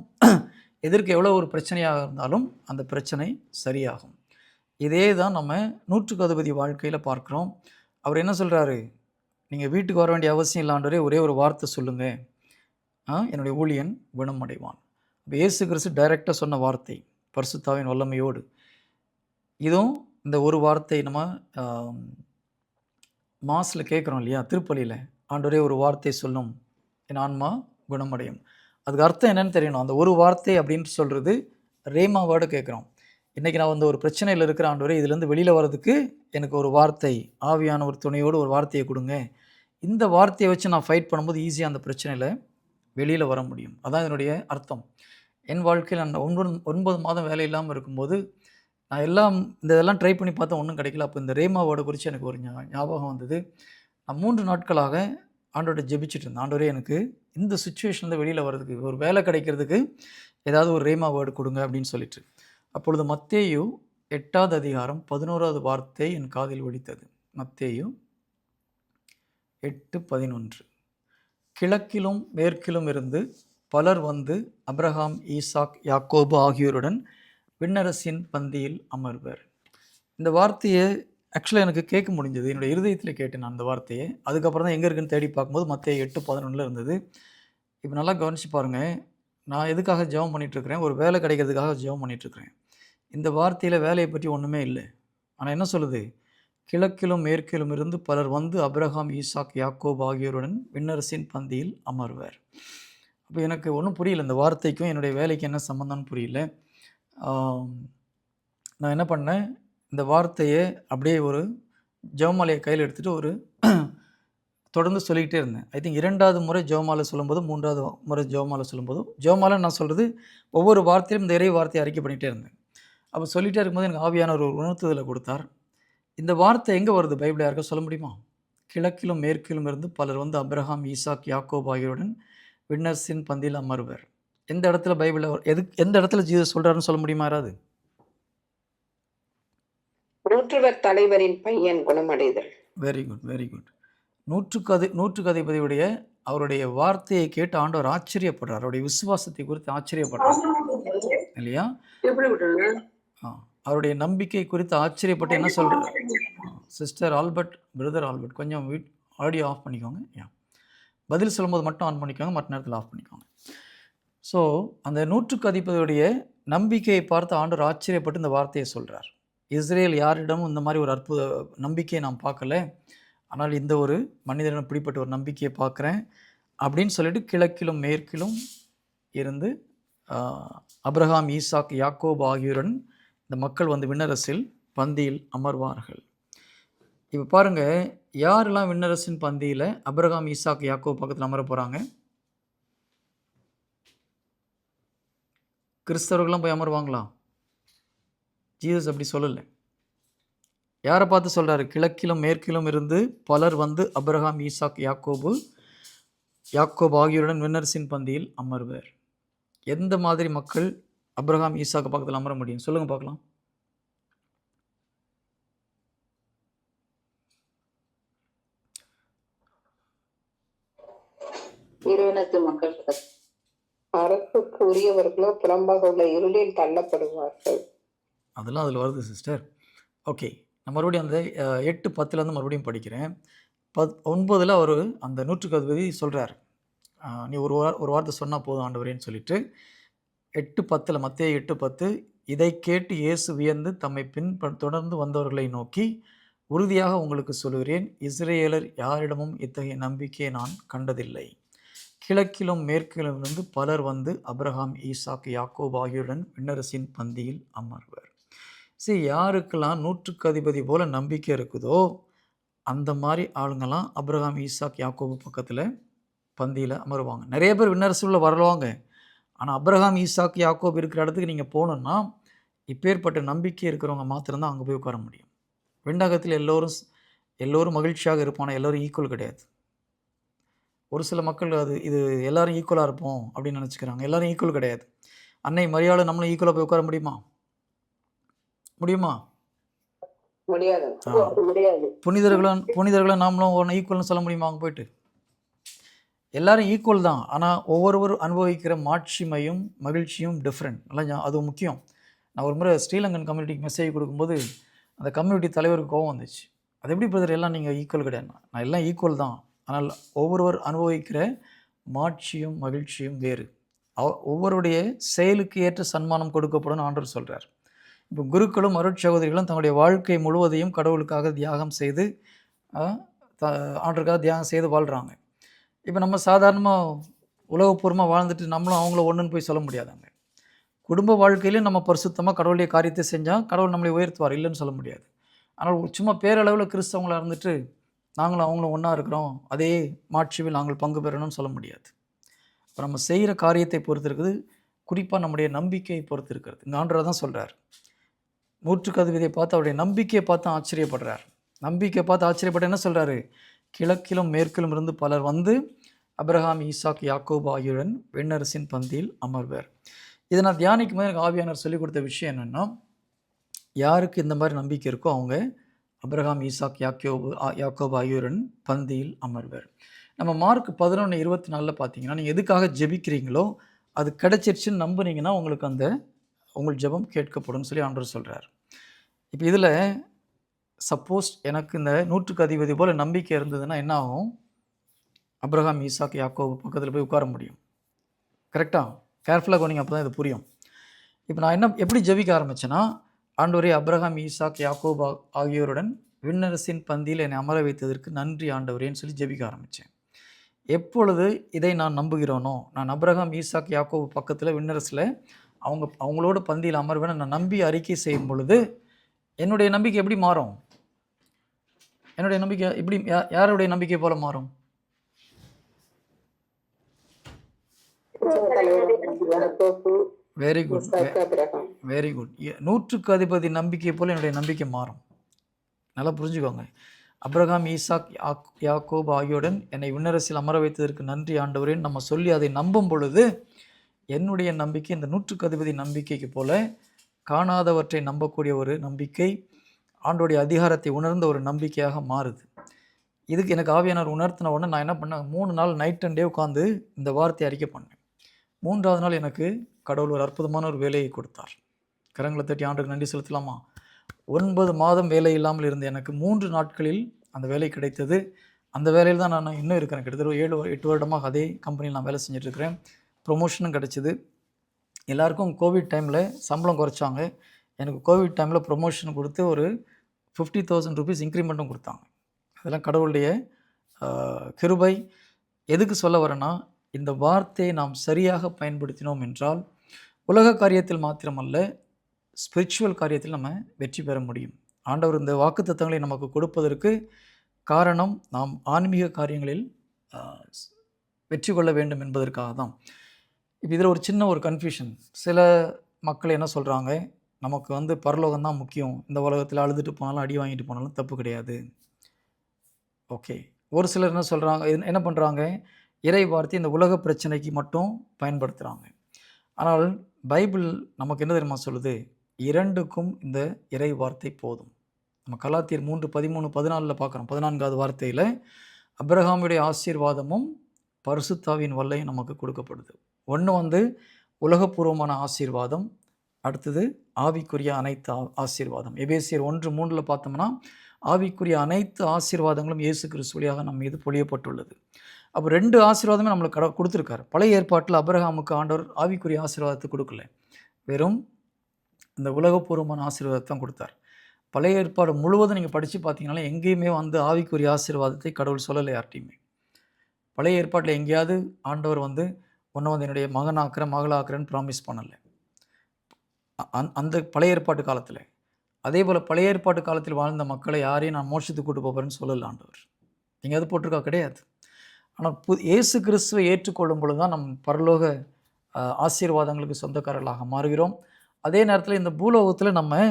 எதற்கு எவ்வளோ ஒரு பிரச்சனையாக இருந்தாலும் அந்த பிரச்சனை சரியாகும். இதே தான் நம்ம 100க்கு அதிபதி வாழ்க்கையில் பார்க்குறோம். அவர் என்ன சொல்கிறாரு, நீங்கள் வீட்டுக்கு வர வேண்டிய அவசியம் இல்லாண்டவரே, ஒரே ஒரு வார்த்தை சொல்லுங்கள், என்னுடைய ஊழியன் குணமடைவான். இப்போ இயேசு கிறிஸ்து டைரெக்டாக சொன்ன வார்த்தை பரிசுத்தாவின் வல்லமையோடு. இதுவும் இந்த ஒரு வார்த்தை நம்ம மாஸில் கேட்குறோம் இல்லையா, திருப்பலியில், ஆண்டவரே ஒரு வார்த்தை சொல்லும் என் ஆன்மா குணமடையும். அதுக்கு அர்த்தம் என்னன்னு தெரியணும். அந்த ஒரு வார்த்தை அப்படின்னு சொல்கிறது ரேமா வேர்டு கேட்குறோம். இன்றைக்கி நான் வந்து ஒரு பிரச்சனையில் இருக்கிற, ஆண்டவரே இதுலேருந்து வெளியில் வர்றதுக்கு எனக்கு ஒரு வார்த்தை, ஆவியான ஒரு துணையோடு ஒரு வார்த்தையை கொடுங்க, இந்த வார்த்தையை வச்சு நான் ஃபைட் பண்ணும்போது ஈஸியாக அந்த பிரச்சனையில் வெளியில் வர முடியும். அதான் இதனுடைய அர்த்தம். என் வாழ்க்கையில் நான் 9 மாதம் வேலை இல்லாமல் இருக்கும்போது நான் இதெல்லாம் ட்ரை பண்ணி பார்த்தா ஒன்றும் கிடைக்கல. அப்போ இந்த ரேமா வேர்டை குறித்து எனக்கு ஒரு ஞாபகம் வந்தது. நான் 3 நாட்களாக ஆண்டவர்கிட்ட ஜெபிச்சுட்டு இருந்தேன், ஆண்டவரே எனக்கு இந்த சுச்சுவேஷனில் வெளியில் வர்றதுக்கு, ஒரு வேலை கிடைக்கிறதுக்கு ஏதாவது ஒரு ரேமா வேர்டு கொடுங்க அப்படின்னு சொல்லிட்டு. அப்பொழுது மத்தேயு 8வது அதிகாரம் 11வது வார்த்தை என் காதில் ஒலித்தது. மத்தேயு 8:11, கிழக்கிலும் மேற்கிலும் இருந்து பலர் வந்து அப்ரஹாம், ஈசாக், யாக்கோபு ஆகியோருடன் விண்ணரசின் பந்தியில் அமர்வர். இந்த வார்த்தையை ஆக்சுவலாக எனக்கு கேட்க முடிஞ்சது, என்னுடைய இருதயத்தில் கேட்டேன் நான் அந்த வார்த்தையை. அதுக்கப்புறம் தான் எங்கே இருக்குன்னு தேடி பார்க்கும்போது மத்தேயு 8:11 இருந்தது. இப்போ நல்லா கவனித்து பாருங்கள், நான் எதுக்காக ஜெபம் பண்ணிகிட்ருக்கிறேன், ஒரு வேலை கிடைக்கிறதுக்காக ஜெபம் பண்ணிகிட்ருக்கிறேன். இந்த வார்த்தையில் வேலையை பற்றி ஒன்றுமே இல்லை. ஆனால் என்ன சொல்லுது, கிழக்கிலும் மேற்கிலும் இருந்து பலர் வந்து அப்ரஹாம், ஈசாக், யாக்கோபு ஆகியோருடன் விண்ணரசின் பந்தியில் அமர்வர். அப்போ எனக்கு ஒன்றும் புரியல, இந்த வார்த்தைக்கும் என்னுடைய வேலைக்கு என்ன சம்மந்தம்னு புரியல. நான் என்ன பண்ணேன், இந்த வார்த்தையை அப்படியே ஒரு ஜெபமாலையை கையில் எடுத்துகிட்டு ஒரு தொடர்ந்து சொல்லிக்கிட்டே இருந்தேன். ஐ திங்க் 2வது முறை ஜெபமாலை சொல்லும்போது, 3வது முறை ஜெபமாலை சொல்லும்போதும், ஜெபமாலை நான் சொல்கிறது ஒவ்வொரு வார்த்தையும் இந்த இறை வார்த்தையை அறிக்கை பண்ணிகிட்டே இருந்தேன். அப்போ சொல்லிகிட்டே இருக்கும்போது எனக்கு ஆவியானவர் ஒரு உணர்த்துதலை கொடுத்தார். இந்த வார்த்தை எங்கே வருது பைபிள், யாருக்கா சொல்ல முடியுமா? கிழக்கிலும் மேற்கிலும் இருந்து பலர் வந்து அப்ரஹாம், ஈசாக், யாக்கோபு ஆகியோருடன் விண்ணரசின் பந்தியில் அமர்வர். எந்த இடத்துல பைபிளில் எந்த இடத்துல ஜீசஸ் சொல்கிறாருன்னு சொல்ல முடியுமா யாராவது? நூற்றுவர் தலைவரின் பையன் குணமடைதல். Very good, very good. நூற்றுக்கு அதிபதியுடைய அவருடைய வார்த்தையை கேட்டு ஆண்டவர் ஆச்சரியப்படுறார். அவருடைய விசுவாசத்தை குறித்து ஆச்சரியப்படுறார் இல்லையா? எப்படி விட்டுருங்க? அவருடைய நம்பிக்கை குறித்து ஆச்சரியப்பட்டு என்ன சொல்றார்? சிஸ்டர் ஆல்பர்ட், பிரதர் ஆல்பர்ட், கொஞ்சம் ஆடியோ ஆஃப் பண்ணிக்கோங்க. பதில் சொல்லும்போது மட்டும் ஆன் பண்ணிக்கோங்க, மற்ற நேரத்தில் ஆஃப் பண்ணிக்கோங்க. ஸோ அந்த நூற்றுக்கு அதிபதியுடைய நம்பிக்கையை பார்த்து ஆண்டவர் ஆச்சரியப்பட்டு இந்த வார்த்தையை சொல்கிறார். இஸ்ரேல் யாரிடமும் இந்த மாதிரி ஒரு அற்புத நம்பிக்கையை நான் பார்க்கல, ஆனால் இந்த ஒரு மனிதனிடம் இப்படிப்பட்ட ஒரு நம்பிக்கையை பார்க்குறேன் அப்படின்னு சொல்லிட்டு கிழக்கிலும் மேற்கிலும் இருந்து அப்ரஹாம், ஈசாக், யாக்கோபு ஆகியோருடன் இந்த மக்கள் வந்து விண்ணரசில் பந்தியில் அமர்வார்கள். இப்போ பாருங்கள், யாரெல்லாம் விண்ணரசின் பந்தியில் அப்ரஹாம், ஈசாக், யாக்கோபு பக்கத்தில் அமர போகிறாங்க? கிறிஸ்தவர்கள்லாம் போய் அமர்வாங்களா? ஜீசஸ் அப்படி சொல்லலை. யாரை பார்த்து சொல்கிறாரு? கிழக்கிலும் மேற்கிலும் இருந்து பலர் வந்து அப்ரஹாம், ஈசாக், யாக்கோபு ஆகியோருடன் விண்ணரசின் பந்தியில் அமர்வர். எந்த மாதிரி மக்கள் அப்ரஹாம், ஈசாக்கு பக்கத்தில் அமர முடியும்? சொல்லுங்க பார்க்கலாம். இறைவனத்து மக்கள். அரசுக்கு உரியவர்களோ புறம்பாக உள்ள இருளில் தள்ளப்படுவார்கள். அதெல்லாம் அதில் வருது சிஸ்டர். ஓகே, நான் மறுபடியும் அந்த 8:10 மறுபடியும் படிக்கிறேன். 9 அவர் அந்த நூற்றுக்கு அதிபதி சொல்கிறார், நீ ஒரு வார்த்தை சொன்னால் போதும் ஆண்டவரேன்னு சொல்லிட்டு 8:10 மத்தேயு 8:10 இதை கேட்டு இயேசு வியந்து தம்மை தொடர்ந்து வந்தவர்களை நோக்கி, உறுதியாக உங்களுக்கு சொல்கிறேன், இஸ்ரேலர் யாரிடமும் இத்தகைய நம்பிக்கையை நான் கண்டதில்லை. கிழக்கிலும் மேற்கிலும் இருந்து பலர் வந்து அப்ரஹாம், ஈசாக், யாக்கோபு ஆகியோருடன் விண்ணரசின் பந்தியில் அமர்வர். சரி, யாருக்கெல்லாம் நூற்றுக்கு அதிபதி போல் நம்பிக்கை இருக்குதோ அந்த மாதிரி ஆளுங்கெல்லாம் அப்ரஹாம், ஈசாக், யாக்கோபு பக்கத்தில் பந்தியில் அமருவாங்க. நிறைய பேர் விண்ணரசுல வரலாங்க. ஆனால் அப்ரஹாம், ஈசாக், யாக்கோபு இருக்கிற இடத்துக்கு நீங்கள் போகணுன்னா இப்பேற்பட்ட நம்பிக்கை இருக்கிறவங்க மாத்திரம்தான் அங்கே போய் உட்கார முடியும். விண்ணகத்தில் எல்லோரும் மகிழ்ச்சியாக இருப்பான, எல்லோரும் ஈக்குவல் கிடையாது. ஒரு சில மக்கள் இது எல்லோரும் ஈக்குவலாக இருப்போம் அப்படின்னு நினச்சிக்கிறாங்க. எல்லோரும் ஈக்குவல் கிடையாது. அன்னை மரியாதை நம்மளும் ஈக்குவலாக போய் உட்கார முடியுமா? புனிதர்களை நாமளும் ஒன்று ஈக்குவல்னு சொல்ல முடியுமா? அங்கே போயிட்டு எல்லாரும் ஈக்குவல் தான். ஆனால் ஒவ்வொருவரும் அனுபவிக்கிற மாட்சிமையும் மகிழ்ச்சியும் டிஃப்ரெண்ட். நல்லா அது முக்கியம். நான் ஒரு முறை ஸ்ரீலங்கன் கம்யூனிட்டிக்கு மெசேஜ் கொடுக்கும்போது அந்த கம்யூனிட்டி தலைவருக்கு கோவம் வந்துச்சு. அது எப்படி பிரதர் எல்லாம் நீங்கள் ஈக்குவல் கிடையாது? நான் எல்லாம் ஈக்குவல் தான், ஆனால் ஒவ்வொருவர் அனுபவிக்கிற மாட்சியும் மகிழ்ச்சியும் வேறு. ஒவ்வொருடைய செயலுக்கு ஏற்ற சன்மானம் கொடுக்கப்படும் ஆண்டவர் சொல்கிறார். இப்போ குருக்களும் அருட்சகோதரிகளும் தங்களுடைய வாழ்க்கை முழுவதையும் கடவுளுக்காக தியாகம் செய்து ஆண்டருக்காக தியாகம் செய்து வாழ்கிறாங்க. இப்போ நம்ம சாதாரணமாக உலகப்பூர்வமாக வாழ்ந்துட்டு நம்மளும் அவங்கள ஒன்றுன்னு போய் சொல்ல முடியாதாங்க. குடும்ப வாழ்க்கையிலையும் நம்ம பரிசுத்தமாக கடவுளுடைய காரியத்தை செஞ்சால் கடவுள் நம்மளை உயர்த்துவார், இல்லைன்னு சொல்ல முடியாது. ஆனால் சும்மா பேரளவில் கிறிஸ்தவங்களாக இருந்துட்டு நாங்களும் அவங்களும் ஒன்றா இருக்கிறோம், அதே மாட்சியில் நாங்கள் பங்கு பெறணும்னு சொல்ல முடியாது. இப்போ நம்ம செய்கிற காரியத்தை பொறுத்து இருக்குது, குறிப்பாக நம்முடைய நம்பிக்கையை பொறுத்து இருக்கிறது. இங்கே ஆண்டவர் தான் சொல்கிறார், நூற்றுக்கு அதிபதியை பார்த்து அவருடைய நம்பிக்கையை பார்த்து ஆச்சரியப்படுறார். நம்பிக்கையை பார்த்து ஆச்சரியப்பட்டு என்ன சொல்கிறாரு? கிழக்கிலும் மேற்கிலும் இருந்து பலர் வந்து அப்ரஹாம், ஈசாக், யாக்கோபு ஆகியோருடன் விண்ணரசின் பந்தியில் அமர்வர். இதை நான் தியானிக்கும் போது எனக்கு ஆவியானவர் சொல்லிக் கொடுத்த விஷயம் என்னென்னா, யாருக்கு இந்த மாதிரி நம்பிக்கை இருக்கோ அவங்க அப்ரஹாம், ஈசாக், யாக்கோபு ஆகியோருடன் பந்தியில் அமர்வர். நம்ம மார்க் 11:24 பார்த்தீங்கன்னா, நீங்கள் எதுக்காக ஜெபிக்கிறீங்களோ அது கிடைச்சிருச்சுன்னு நம்புனீங்கன்னா உங்களுக்கு உங்கள் ஜெபம் கேட்கப்படும் சொல்லி ஆண்டவர் சொல்கிறார். இப்போ இதில் சப்போஸ் எனக்கு இந்த நூற்றுக்கு அதிபதி போல் நம்பிக்கை இருந்ததுன்னா என்ன ஆகும்? அப்ரஹாம், ஈசாக், யாக்கோபு பக்கத்தில் போய் உட்கார முடியும். கரெக்டாக கேர்ஃபுல்லாக போனீங்க, அப்போ தான் இது புரியும். இப்போ நான் எப்படி ஜெபிக்க ஆரம்பித்தேன்னா, ஆண்டவரே, அப்ரஹாம், ஈசாக், யாக்கோபு ஆகியோருடன் விண்ணரசின் பந்தியில் என்னை அமர வைத்ததற்கு நன்றி ஆண்டவரேன்னு சொல்லி ஜெபிக்க ஆரம்பித்தேன். எப்பொழுது இதை நான் நம்புகிறோனோ, நான் அப்ரஹாம், ஈசாக், யாக்கோபு பக்கத்தில் விண்ணரசில் அவங்களோட பந்தியில் அமர்வேன் நான் நம்பி அறிக்கை செய்யும் பொழுது என்னுடைய நம்பிக்கை எப்படி மாறும்? என்னுடைய நம்பிக்கை எப்படி யாருடைய நம்பிக்கை போல மாறும்? Very good, very good. நூற்றுக்கு அதிபதி நம்பிக்கை போல என்னுடைய நம்பிக்கை மாறும். நல்லா புரிஞ்சுக்கோங்க. அப்ரஹாம், ஈசாக், யாக்கோபு ஆகியோருடன் என்னை விண்ணரசில் அமர வைத்ததற்கு நன்றி ஆண்டவரேன்னு நம்ம சொல்லி அதை நம்பும் பொழுது என்னுடைய நம்பிக்கை இந்த நூற்றுக்கு அதிபதி நம்பிக்கைக்கு போல காணாதவற்றை நம்பக்கூடிய ஒரு நம்பிக்கை, ஆண்டோடைய அதிகாரத்தை உணர்ந்த ஒரு நம்பிக்கையாக மாறுது. இதுக்கு எனக்கு ஆவியானவர் உணர்த்தின உடனே நான் என்ன பண்ணேன், 3 நாள் நைட் அண்ட் டே உட்காந்து இந்த வார்த்தையை அறிக்கை பண்ணேன். 3வது நாள் எனக்கு கடவுள் ஒரு அற்புதமான ஒரு வேலையை கொடுத்தார். கரங்களை தட்டி ஆண்டுக்கு நன்றி செலுத்தலாமா? 9 மாதம் வேலை இல்லாமல் இருந்த எனக்கு 3 நாட்களில் அந்த வேலை கிடைத்தது. அந்த வேலையில் தான் நான் இன்னும் இருக்கிறேன். கிட்டத்தட்ட 7-8 வருடமாக அதே கம்பெனியில் நான் வேலை செஞ்சுட்ருக்கிறேன். ப்ரொமோஷனும் கிடச்சிது. எல்லாருக்கும் கோவிட் டைமில் சம்பளம் குறைச்சாங்க. எனக்கு கோவிட் டைமில் ப்ரொமோஷன் கொடுத்து ஒரு 50,000 ருபீஸ் இன்க்ரிமெண்ட்டும் கொடுத்தாங்க. அதெல்லாம் கடவுளுடைய கிருபை. எதுக்கு சொல்ல வரேன்னா, இந்த வார்த்தையை நாம் சரியாக பயன்படுத்தினோம் என்றால் உலக காரியத்தில் மாத்திரமல்ல, ஸ்பிரிச்சுவல் காரியத்தில் நம்ம வெற்றி பெற முடியும். ஆண்டவர் இந்த வாக்குத்தத்தங்களை நமக்கு கொடுப்பதற்கு காரணம் நாம் ஆன்மீக காரியங்களில் வெற்றி கொள்ள வேண்டும் என்பதற்காக தான். இப்போ இதில் ஒரு சின்ன ஒரு கன்ஃபியூஷன். சில மக்கள் என்ன சொல்கிறாங்க, நமக்கு பரலோகம் தான் முக்கியம், இந்த உலகத்தில் அழுதுட்டு போனாலும் அடி வாங்கிட்டு போனாலும் தப்பு கிடையாது. ஓகே. ஒரு சிலர் என்ன சொல்கிறாங்க, என்ன பண்ணுறாங்க, இறை வார்த்தை இந்த உலக பிரச்சனைக்கு மட்டும் பயன்படுத்துகிறாங்க. ஆனால் பைபிள் நமக்கு என்ன தெரியுமா சொல்லுது, இரண்டுக்கும் இந்த இறை வார்த்தை போதும். நம்ம கலாத்தியர் 3:13-14 பார்க்குறோம். 14வது வார்த்தையில் அபிரகாமுடைய ஆசீர்வாதமும் பரிசுத்தாவின் வல்லையும் நமக்கு கொடுக்கப்படுது. ஒன்று உலகப்பூர்வமான ஆசீர்வாதம், அடுத்தது ஆவிக்குரிய அனைத்து ஆசீர்வாதம். எபேசியர் 1:3 பார்த்தோம்னா ஆவிக்குரிய அனைத்து ஆசீர்வாதங்களும் இயேசு கிறிஸ்து வழியாக நம்ம மீது பொழியப்பட்டுள்ளது. அப்போ 2 ஆசீர்வாதமே நம்மளுக்கு கொடுத்துருக்காரு. பழைய ஏற்பாட்டில் அபிரகாமுக்கு ஆண்டவர் ஆவிக்குரிய ஆசீர்வாதத்தை கொடுக்கல, வெறும் இந்த உலகப்பூர்வமான ஆசீர்வாதத்தை தான் கொடுத்தார். பழைய ஏற்பாடு முழுவதும் நீங்கள் படித்து பார்த்தீங்கன்னா எங்கேயுமே ஆவிக்குரிய ஆசீர்வாதத்தை கடவுள் சொல்லலை யார்ட்டையுமே. பழைய ஏற்பாட்டில் எங்கேயாவது ஆண்டவர் உன்னை என்னுடைய மகனாக்குறேன் மகளாக்குறேன்னு ப்ராமிஸ் பண்ணலை. அந்த பழைய ஏற்பாட்டு காலத்தில். அதே போல் பழைய ஏற்பாட்டு காலத்தில் வாழ்ந்த மக்களை யாரையும் நான் மோட்சத்துக்கு கூட்டு போகிறேன்னு சொல்லலை ஆண்டவர். நீங்கள் அது போட்டிருக்கா கிடையாது. ஆனால் இயேசு கிறிஸ்துவை ஏற்றுக்கொள்ளும் பொழுது தான் நம் பரலோக ஆசீர்வாதங்களுக்கு சொந்தக்காரர்களாக மாறுகிறோம். அதே நேரத்தில் இந்த பூலோகத்தில் நம்ம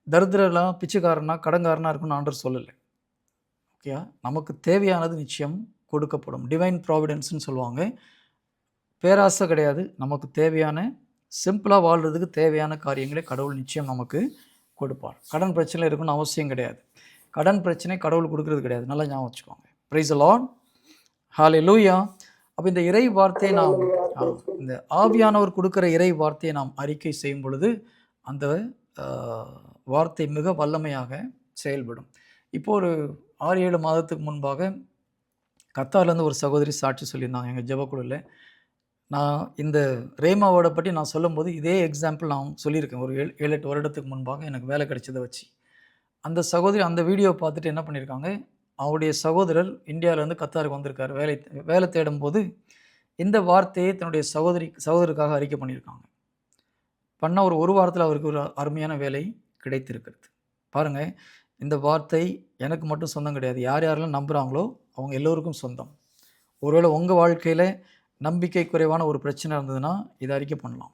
தரித்திரலாம் பிச்சைக்காரனா கடன்காரனாக இருக்குன்னு ஆண்டவர் சொல்லலை. ஓகே, நமக்கு தேவையானது நிச்சயம் கொடுக்கப்படும். டிவைன் ப்ராவிடன்ஸ்னு சொல்லுவாங்க. பேராசை கிடையாது. நமக்கு தேவையான சிம்பிளாக வாழ்கிறதுக்கு தேவையான காரியங்களை கடவுள் நிச்சயம் நமக்கு கொடுப்பார். கடன் பிரச்சனை இருக்குன்னு அவசியம் கிடையாது. கடன் பிரச்சனை கடவுள் கொடுக்கறது கிடையாது. நல்லா ஞாபகம் வச்சுக்கோங்க. பிரைஸ் தி லார்ட், ஹல்லேலூயா. அப்போ இந்த இறை வார்த்தையை நாம் இந்த ஆவியானவர் கொடுக்குற இறை வார்த்தையை நாம் அறிக்கை செய்யும் பொழுது அந்த வார்த்தை மிக வல்லமையாக செயல்படும். இப்போ ஒரு 6-7 மாதத்துக்கு முன்பாக கத்தார்லேருந்து ஒரு சகோதரி சாட்சி சொல்லியிருந்தாங்க எங்கள் ஜெபக்குழுவில். நான் இந்த ரேமாவோட பற்றி நான் சொல்லும்போது இதே எக்ஸாம்பிள் நான் சொல்லியிருக்கேன். ஒரு 7-8 வருடத்துக்கு முன்பாக எனக்கு வேலை கிடைச்சதை வச்சு. அந்த சகோதரி அந்த வீடியோ பார்த்துட்டு என்ன பண்ணியிருக்காங்க, அவருடைய சகோதரர் இந்தியாவிலேருந்து கத்தாருக்கு வந்திருக்காரு. வேலை தேடும்போது இந்த வார்த்தையை தன்னுடைய சகோதரருக்காக அறிக்கை பண்ணியிருக்காங்க. பண்ண ஒரு வாரத்தில் அவருக்கு ஒரு அருமையான வேலை கிடைத்திருக்கிறது. பாருங்கள், இந்த வார்த்தை எனக்கு மட்டும் சொந்தம் கிடையாது. யார் யாரெல்லாம் நம்புகிறாங்களோ அவங்க எல்லோருக்கும் சொந்தம். ஒருவேளை உங்கள் வாழ்க்கையில் நம்பிக்கை குறைவான ஒரு பிரச்சனை இருந்ததுன்னா இதை அறிக்கை பண்ணலாம்.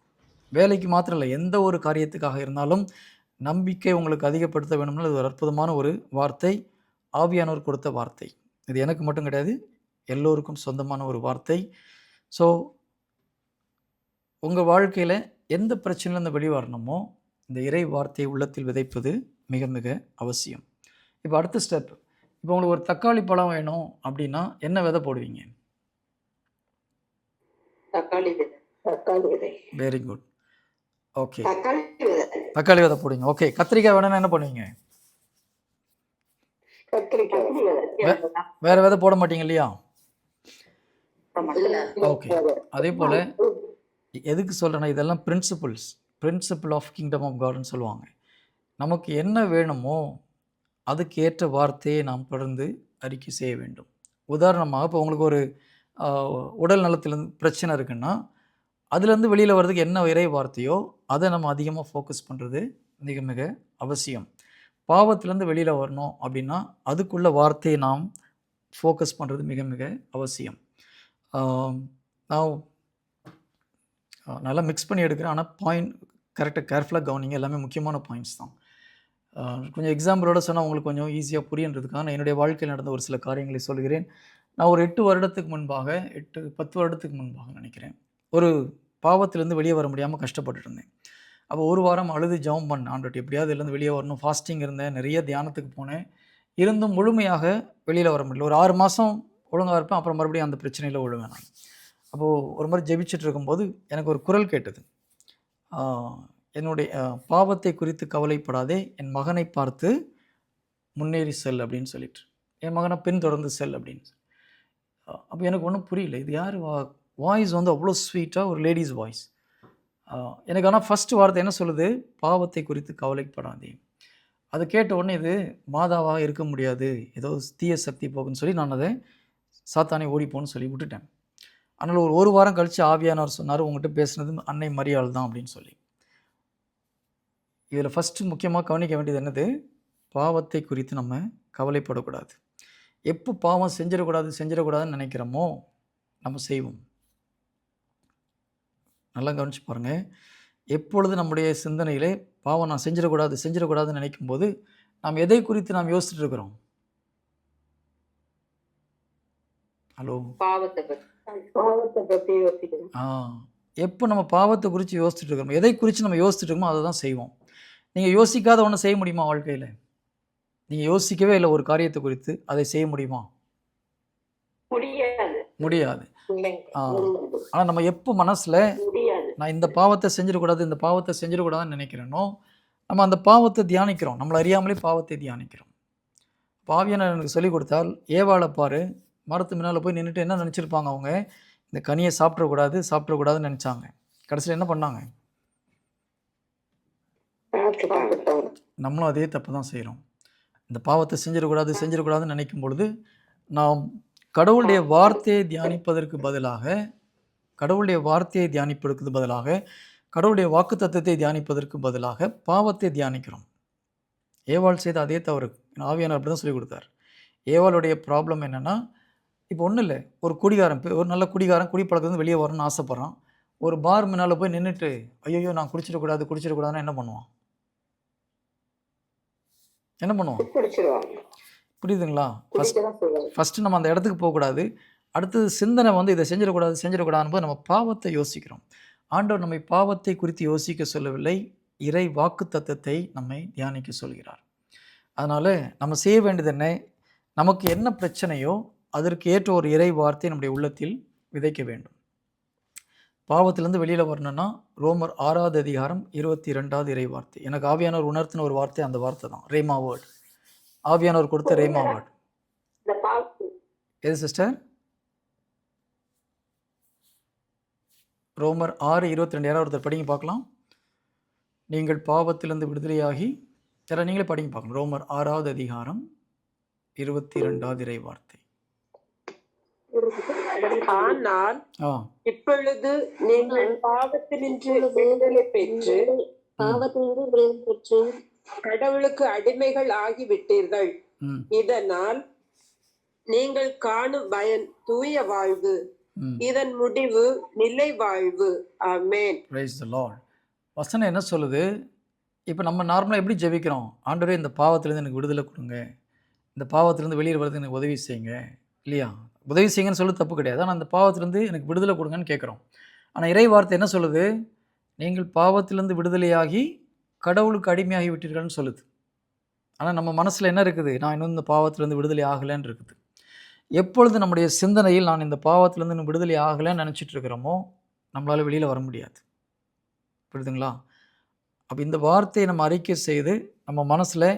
வேலைக்கு மாத்திரம் இல்லை, எந்த ஒரு காரியத்துக்காக இருந்தாலும் நம்பிக்கை உங்களுக்கு அதிகப்படுத்த வேணும்னா இது ஒரு அற்புதமான ஒரு வார்த்தை, ஆவியானவர் கொடுத்த வார்த்தை. இது எனக்கு மட்டும் கிடையாது, எல்லோருக்கும் சொந்தமான ஒரு வார்த்தை. ஸோ உங்கள் வாழ்க்கையில் எந்த பிரச்சனையிலேருந்து வெளிவரணுமோ இந்த இறை வார்த்தையை உள்ளத்தில் விதைப்பது மிக மிக அவசியம். இப்போ அடுத்த ஸ்டெப், இப்போ உங்களுக்கு ஒரு தக்காளி பழம் வேணும் அப்படின்னா என்ன விதை போடுவீங்க? தக்காளி விதை. Very good. ஓகே, தக்காளி விதை போடுவீங்க. ஓகே, கத்திரிக்காய் வேணும்னா என்ன பண்ணுவீங்க? வேற விதை போட மாட்டீங்க இல்லையா? ஓகே, அதே போல் எதுக்கு சொல்கிறேன்னா இதெல்லாம் பிரின்சிபிள் ஆஃப் கிங்டம் ஆஃப் காட்னு சொல்லுவாங்க. நமக்கு என்ன வேணுமோ அதுக்கு ஏற்ற வார்த்தையை நாம் தொடர்ந்து அறிக்கை செய்ய வேண்டும். உதாரணமாக இப்போ உங்களுக்கு ஒரு உடல் நலத்திலேருந்து பிரச்சனை இருக்குன்னா அதுலேருந்து வெளியில் வர்றதுக்கு என்ன இறை வார்த்தையோ அதை நம்ம அதிகமாக ஃபோக்கஸ் பண்ணுறது மிக மிக அவசியம். பாவத்திலேருந்து வெளியில் வரணும் அப்படின்னா அதுக்குள்ள வார்த்தையை நாம் ஃபோக்கஸ் பண்ணுறது மிக மிக அவசியம். நான் நல்லா மிக்ஸ் பண்ணி எடுக்கிறேன், ஆனால் பாயிண்ட் கரெக்டாக கேர்ஃபுல்லாக கவனிங்க. எல்லாமே முக்கியமான பாயிண்ட்ஸ் தான். கொஞ்சம் எக்ஸாம்பிளோட சொன்னால் உங்களுக்கு கொஞ்சம் ஈஸியாக புரியன்றதுக்காக நான் என்னுடைய வாழ்க்கையில் நடந்த ஒரு சில காரியங்களை சொல்கிறேன். நான் ஒரு 8 வருடத்துக்கு முன்பாக 10 வருடத்துக்கு முன்பாக நினைக்கிறேன், ஒரு பாவத்திலேருந்து வெளியே வர முடியாமல் கஷ்டப்பட்டுட்டு இருந்தேன். அப்போ ஒரு வாரம் அழுது ஜெபம் பண்ணேன், ஆண்டவர்ட்ட எப்படியாவது இதுலேருந்து வெளியே வரணும். ஃபாஸ்டிங் இருந்தேன், நிறைய தியானத்துக்கு போனேன். இருந்தும் முழுமையாக வெளியில் வர முடியல. ஒரு 6 மாதம் ஒழுங்காக இருப்பேன், அப்புறம் மறுபடியும் அந்த பிரச்சனையில் விழுவேன் நான். அப்போது ஒரு மாதிரி ஜெபிச்சுட்டு இருக்கும்போது எனக்கு ஒரு குரல் கேட்டது, என்னுடைய பாவத்தை குறித்து கவலைப்படாதே, என் மகனை பார்த்து முன்னேறி செல் அப்படின்னு சொல்லிட்டு, என் மகனை பின்தொடர்ந்து செல் அப்படின்னு. அப்போ எனக்கு ஒன்றும் புரியல, இது யார் வாய்ஸ் வந்து அவ்வளோ ஸ்வீட்டாக ஒரு லேடிஸ் வாய்ஸ். எனக்கு ஆனால் ஃபஸ்ட்டு வார்த்தை என்ன சொல்லுது, பாவத்தை குறித்து கவலைப்படாதே. அதை கேட்ட உடனே இது மாதாவாக இருக்க முடியாது, ஏதோ தீய சக்தி போகுன்னு சொல்லி நான் அதை சாத்தானே ஓடிப்போன்னு சொல்லி விட்டுட்டேன். அதனால் ஒரு வாரம் கழித்து ஆவியானவர் சொன்னார், உங்கள்கிட்ட பேசுனது அன்னை மரியாள் தான் அப்படின்னு சொல்லி. இதில் ஃபஸ்ட்டு முக்கியமாக கவனிக்க வேண்டியது என்னது, பாவத்தை குறித்து நம்ம கவலைப்படக்கூடாது. எப்போ பாவம் செஞ்சிடக்கூடாதுன்னு நினைக்கிறோமோ நம்ம செய்வோம். நல்லா கவனிச்சு பாருங்கள், எப்பொழுது நம்முடைய சிந்தனையிலே பாவம் நான் செஞ்சிடக்கூடாதுன்னு நினைக்கும்போது நாம் எதை குறித்து நாம் யோசிச்சுட்டு இருக்கிறோம்? ஹலோ, பாவத்தை பத்தி யோசிக்கணும். எப்போ நம்ம பாவத்தை குறித்து யோசிச்சுட்டு இருக்கிறோம், எதை குறித்து நம்ம யோசிச்சுட்டு இருக்கோமோ அதை தான் செய்வோம். நீங்கள் யோசிக்காத ஒன்று செய்ய முடியுமா வாழ்க்கையில்? நீங்கள் யோசிக்கவே இல்லை ஒரு காரியத்தை குறித்து, அதை செய்ய முடியுமா? முடியாது. ஆனால் நம்ம எப்போ மனசில் நான் இந்த பாவத்தை செஞ்சிடக்கூடாதுன்னு நினைக்கிறேனோ நம்ம அந்த பாவத்தை தியானிக்கிறோம், நம்மளை அறியாமலே பாவத்தை தியானிக்கிறோம். பாவியனை எனக்கு சொல்லிக் கொடுத்தால், ஏவாளை பாரு, மரத்து முன்னால் போய் நின்றுட்டு என்ன நினச்சிருப்பாங்க, அவங்க இந்த கனியை சாப்பிடக்கூடாதுன்னு நினச்சாங்க. கடைசியில் என்ன பண்ணாங்க? நம்மளும் அதே தப்பு தான் செய்கிறோம். இந்த பாவத்தை செஞ்சிடக்கூடாதுன்னு நினைக்கும் பொழுது நாம் கடவுளுடைய வார்த்தையை தியானிப்பதற்கு பதிலாக, கடவுளுடைய வாக்குத்தத்தத்தை தியானிப்பதற்கு பதிலாக பாவத்தை தியானிக்கிறோம். ஏவாள் செய்த அதே தவறு ஆவியானவர் அப்படி தான் சொல்லிக் கொடுத்தார். ஏவாளுடைய ப்ராப்ளம் என்னென்னா, இப்போ ஒன்றும் இல்லை, ஒரு நல்ல குடிகாரன் குடிப்பழக்கத்துலேருந்து வெளியே வரணும்னு ஆசைப்பட்றான். ஒரு பார் முன்னால் போய் நின்றுட்டு ஐயோ நான் குடிச்சிடக்கூடாதுன்னு என்ன பண்ணுவான்? புரியுதுங்களா? ஃபஸ்ட்டு நம்ம அந்த இடத்துக்கு போகக்கூடாது. அடுத்தது சிந்தனை வந்து இதை செஞ்சிடக்கூடாதுன்னு போது நம்ம பாவத்தை யோசிக்கிறோம். ஆண்டவர் நம்மை பாவத்தை குறித்து யோசிக்க சொல்லவில்லை, இறை வாக்கு தத்தத்தை நம்மை தியானிக்க சொல்கிறார். அதனால் நம்ம செய்ய வேண்டியது என்ன, நமக்கு என்ன பிரச்சனையோ அதற்கு ஏற்ற ஒரு இறை வார்த்தை நம்முடைய உள்ளத்தில் விதைக்க வேண்டும். பாவத்திலேருந்து வெளியில் வரணும்னா ரோமர் 6வது அதிகாரம் 22வது இறை வார்த்தை. எனக்கு ஆவியானவர் உணர்த்தின ஒரு வார்த்தை அந்த வார்த்தை தான், ரேமா வேர்ட். ஆவியானவர் கொடுத்த ரேமா வேர்ட் எது சிஸ்டர்? ரோமர் 6:22. யாராவது ஒருத்தர் படிங்க பார்க்கலாம். நீங்கள் பாவத்திலிருந்து விடுதலையாகி, யாராவது நீங்களே படிங்க பார்க்கலாம். ரோமர் 6வது அதிகாரம் 22வது இறை வார்த்தை. ஆனால் இப்பொழுது நீங்கள் பாவத்தினின்று விடுதலை பெற்று கடவுளுக்கு அடிமைகள் ஆகிவிட்டீர்கள். இதனால் நீங்கள் காணும் பயன் தூய வாழ்வு, இதன் முடிவு நிலை வாழ்வு. ஆமென். Praise the Lord. வசனம் என்ன சொல்லுது? இப்போ நம்ம நார்மலாக எப்படி ஜெபிக்கிறோம்? ஆண்டவரே இந்த பாவத்திலேருந்து எனக்கு விடுதலை கொடுங்க, இந்த பாவத்திலேருந்து வெளியே வரதுக்கு எனக்கு உதவி செய்யுங்க, இல்லையா? உதவி செய்யுங்கன்னு சொல்லி தப்பு கிடையாது. ஆனால் அந்த பாவத்திலேருந்து எனக்கு விடுதலை கொடுங்கன்னு கேட்குறோம். ஆனால் இறை வார்த்தை என்ன சொல்லுது? நீங்கள் பாவத்திலேருந்து விடுதலையாகி கடவுளுக்கு அடிமையாகி விட்டீர்கள்னு சொல்லுது. ஆனால் நம்ம மனசில் என்ன இருக்குது? நான் இன்னும் இந்த பாவத்திலேருந்து விடுதலை ஆகலைன்னு இருக்குது. எப்பொழுது நம்முடைய சிந்தனையில் நான் இந்த பாவத்திலேருந்து இன்னும் விடுதலை ஆகலைன்னு நினச்சிட்டு இருக்கிறோமோ நம்மளால் வெளியில் வர முடியாது. புரியுதுங்களா? அப்போ இந்த வார்த்தையை நம்ம அறிக்கை செய்து நம்ம மனசில்,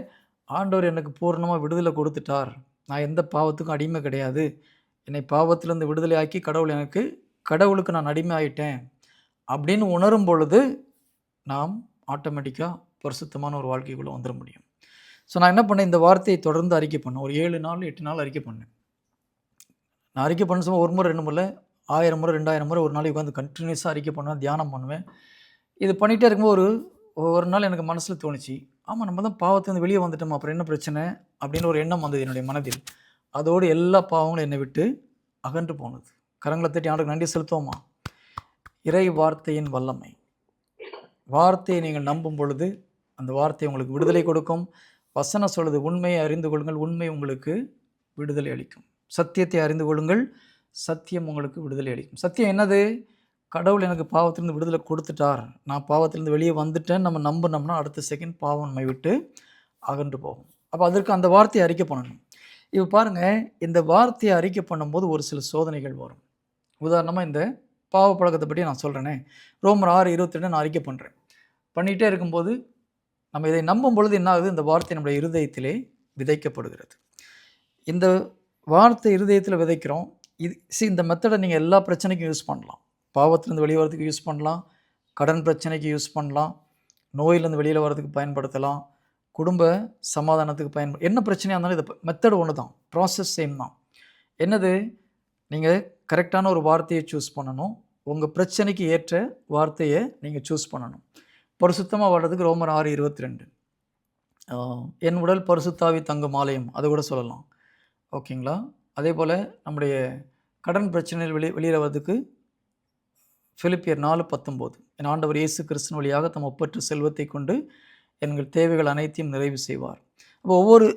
ஆண்டவர் எனக்கு பூர்ணமாக விடுதலை கொடுத்துட்டார், நான் எந்த பாவத்துக்கும் அடிமை கிடையாது, என்னை பாவத்திலேருந்து விடுதலை ஆக்கி கடவுளுக்கு நான் அடிமை ஆகிட்டேன் அப்படின்னு உணரும் பொழுது நாம் ஆட்டோமேட்டிக்காக பரிசுத்தமான ஒரு வாழ்க்கைக்குள்ளே வந்துட முடியும். ஸோ நான் என்ன பண்ணேன், இந்த வார்த்தையை தொடர்ந்து அறிக்கை பண்ணேன். ஒரு 7 நாள் 8 நாள் அறிக்கை பண்ணேன். நான் அறிக்கை பண்ண சும்மா ஒரு முறை 2 முறை 1000 முறை 2000 முறை ஒரு நாளைக்கு உட்காந்து கண்டினியூஸாக அறிக்கை பண்ணுவேன், தியானம் பண்ணுவேன். இது பண்ணிகிட்டே இருக்கும்போது ஒரு நாள் எனக்கு மனசில் தோணுச்சு, ஆமாம் நம்ம தான் பாவத்திலேருந்து வெளியே வந்துட்டோம், அப்புறம் என்ன பிரச்சனை அப்படின்னு ஒரு எண்ணம் வந்தது என்னுடைய மனதில். அதோடு எல்லா பாவங்களும் என்னை விட்டு அகன்று போனது. கரங்களை தட்டி ஆண்டுக்கு நன்றி செலுத்துவோமா? இறை வார்த்தையின் வல்லமை. வார்த்தையை நீங்கள் நம்பும் பொழுது அந்த வார்த்தை உங்களுக்கு விடுதலை கொடுக்கும். வசனம் சொல்லுது, உண்மையை அறிந்து கொள்ளுங்கள், உண்மை உங்களுக்கு விடுதலை அளிக்கும். சத்தியத்தை அறிந்து கொள்ளுங்கள், சத்தியம் உங்களுக்கு விடுதலை அளிக்கும். சத்தியம் என்னது? கடவுள் எனக்கு பாவத்திலிருந்து விடுதலை கொடுத்துட்டார், நான் பாவத்திலிருந்து வெளியே வந்துட்டேன்னு நம்ம நம்பினோம்னா அடுத்த செகண்ட் பாவம் நம்மை விட்டு அகன்று போகும். அப்போ அதற்கு அந்த வார்த்தையை அறிக்கை பண்ணணும். இப்போ பாருங்கள், இந்த வார்த்தையை அறிக்கை பண்ணும்போது ஒரு சில சோதனைகள் வரும். உதாரணமாக இந்த பாவ பழக்கத்தை பற்றி நான் சொல்கிறேனே, ரோமர் 6:22 நான் அறிக்கை பண்ணுறேன். பண்ணிகிட்டே இருக்கும்போது நம்ம இதை நம்பும் பொழுது என்ன ஆகுது, இந்த வார்த்தை நம்முடைய இருதயத்திலே விதைக்கப்படுகிறது. இந்த வார்த்தை இருதயத்தில் விதைக்கிறோம். இந்த மெத்தடை நீங்கள் எல்லா பிரச்சனைக்கும் யூஸ் பண்ணலாம். பாவத்திலேருந்து வெளியே வரதுக்கு யூஸ் பண்ணலாம், கடன் பிரச்சனைக்கு யூஸ் பண்ணலாம், நோயிலேருந்து வெளியில் வரதுக்கு பயன்படுத்தலாம், குடும்ப சமாதானத்துக்கு என்ன பிரச்சனையாக இருந்தாலும் இது மெத்தடு ஒன்று தான், ப்ராசஸ் சேம் தான். என்னது, நீங்கள் கரெக்டான ஒரு வார்த்தையை சூஸ் பண்ணணும், உங்கள் பிரச்சனைக்கு ஏற்ற வார்த்தையை நீங்கள் சூஸ் பண்ணணும். பரிசுத்தமாக வாழ்றதுக்கு ரோமர் 6:22, என் உடல் பரிசுத்தாவி தங்கும் ஆலயம், அதை கூட சொல்லலாம். ஓகேங்களா? அதே போல் நம்முடைய கடன் பிரச்சனையில் வெளியில் வர்றதுக்கு பிலிப்பியர் 4:19, என் ஆண்டவர் இயேசு கிறிஸ்துவின் வழியாக தம் ஒப்பற்ற செல்வத்தை கொண்டு எங்கள் தேவைகள் அனைத்தையும் நிறைவு செய்வார். அப்போ ஒவ்வொரு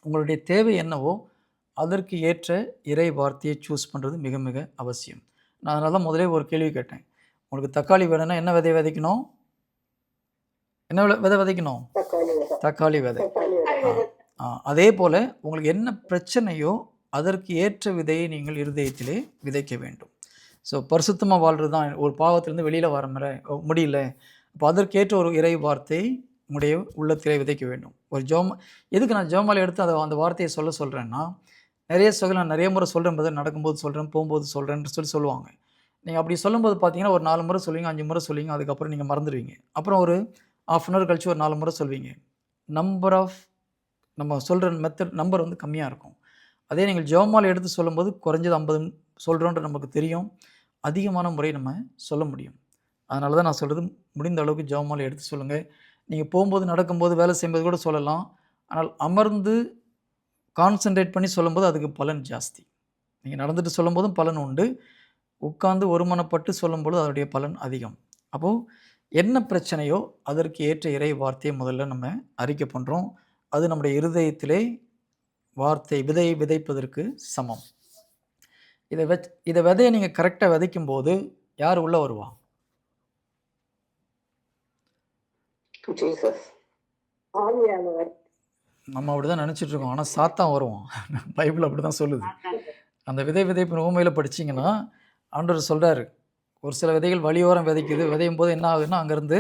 உங்களுடைய தேவை என்னவோ அதற்கு ஏற்ற இறை வார்த்தையை சூஸ் பண்ணுறது மிக மிக அவசியம். நான் அதனால தான் முதலே ஒரு கேள்வி கேட்டேன், உங்களுக்கு தக்காளி வேணும்னா என்ன விதை விதைக்கணும்? என்ன விதை விதைக்கணும்? தக்காளி விதை. அதே போல் உங்களுக்கு என்ன பிரச்சனையோ அதற்கு ஏற்ற விதையை நீங்கள் இருதயத்திலே விதைக்க வேண்டும். ஸோ பரிசுத்தமாக வாழ்கிறது தான். ஒரு பாவத்திலேருந்து வெளியில் வர முடியல, அப்போ அதற்கேற்ற ஒரு இறை வார்த்தை உங்களுடைய உள்ளத்திலே விதைக்க வேண்டும். ஒரு எதுக்கு நான் ஜெபமாலை எடுத்து அந்த வார்த்தையை சொல்கிறேன்னா, நான் நிறைய முறை சொல்கிறேன், நடக்கும்போது சொல்கிறேன், போகும்போது சொல்கிறேன்னு சொல்லுவாங்க. நீங்கள் அப்படி சொல்லும்போது பார்த்தீங்கன்னா ஒரு 4 முறை சொல்லுவீங்க, 5 முறை சொல்லுவீங்க, அதுக்கப்புறம் நீங்கள் மறந்துடுவீங்க. அப்புறம் ஒரு ½ அன் ஹவர் கழிச்சு ஒரு 4 முறை சொல்வீங்க. நம்ம சொல்கிற நம்பர் வந்து கம்மியாக இருக்கும். அதே நீங்கள் ஜெபமாலை எடுத்து சொல்லும்போது குறைஞ்சது 50 சொல்கிறோன்ற நமக்கு தெரியும், அதிகமான முறை நம்ம சொல்ல முடியும். அதனால தான் நான் சொல்கிறது, முடிந்த அளவுக்கு ஜெபமாலை எடுத்து சொல்லுங்கள். நீங்கள் போகும்போது, நடக்கும்போது, வேலை செய்யும்போது கூட சொல்லலாம். ஆனால் அமர்ந்து கான்சன்ட்ரேட் பண்ணி சொல்லும்போது அதுக்கு பலன் ஜாஸ்தி. நீங்கள் நடந்துட்டு சொல்லும்போதும் பலன் உண்டு, உட்கார்ந்து ஒருமனப்பட்டு சொல்லும்போது அதனுடைய பலன் அதிகம். அப்போது என்ன பிரச்சனையோ அதற்கு ஏற்ற இறை வார்த்தையை முதல்ல நம்ம அறிக்கை பண்ணுறோம். அது நம்முடைய இருதயத்திலே விதையை விதைப்பதற்கு சமம். இதை விதையை நீங்கள் கரெக்டாக விதைக்கும் போது யார் உள்ளே வருவா? நம்ம அப்படிதான் நினச்சிட்டு இருக்கோம், ஆனால் சாத்தான் வருவான். பைபிள் அப்படி தான் சொல்லுது. அந்த விதைப்பு உவமையில் படிச்சிங்கன்னா ஆண்டவர் சொல்கிறாரு, ஒரு சில விதைகள் வழியோரம் விதைக்குது, விதையும் போது என்ன ஆகுதுன்னா அங்கேருந்து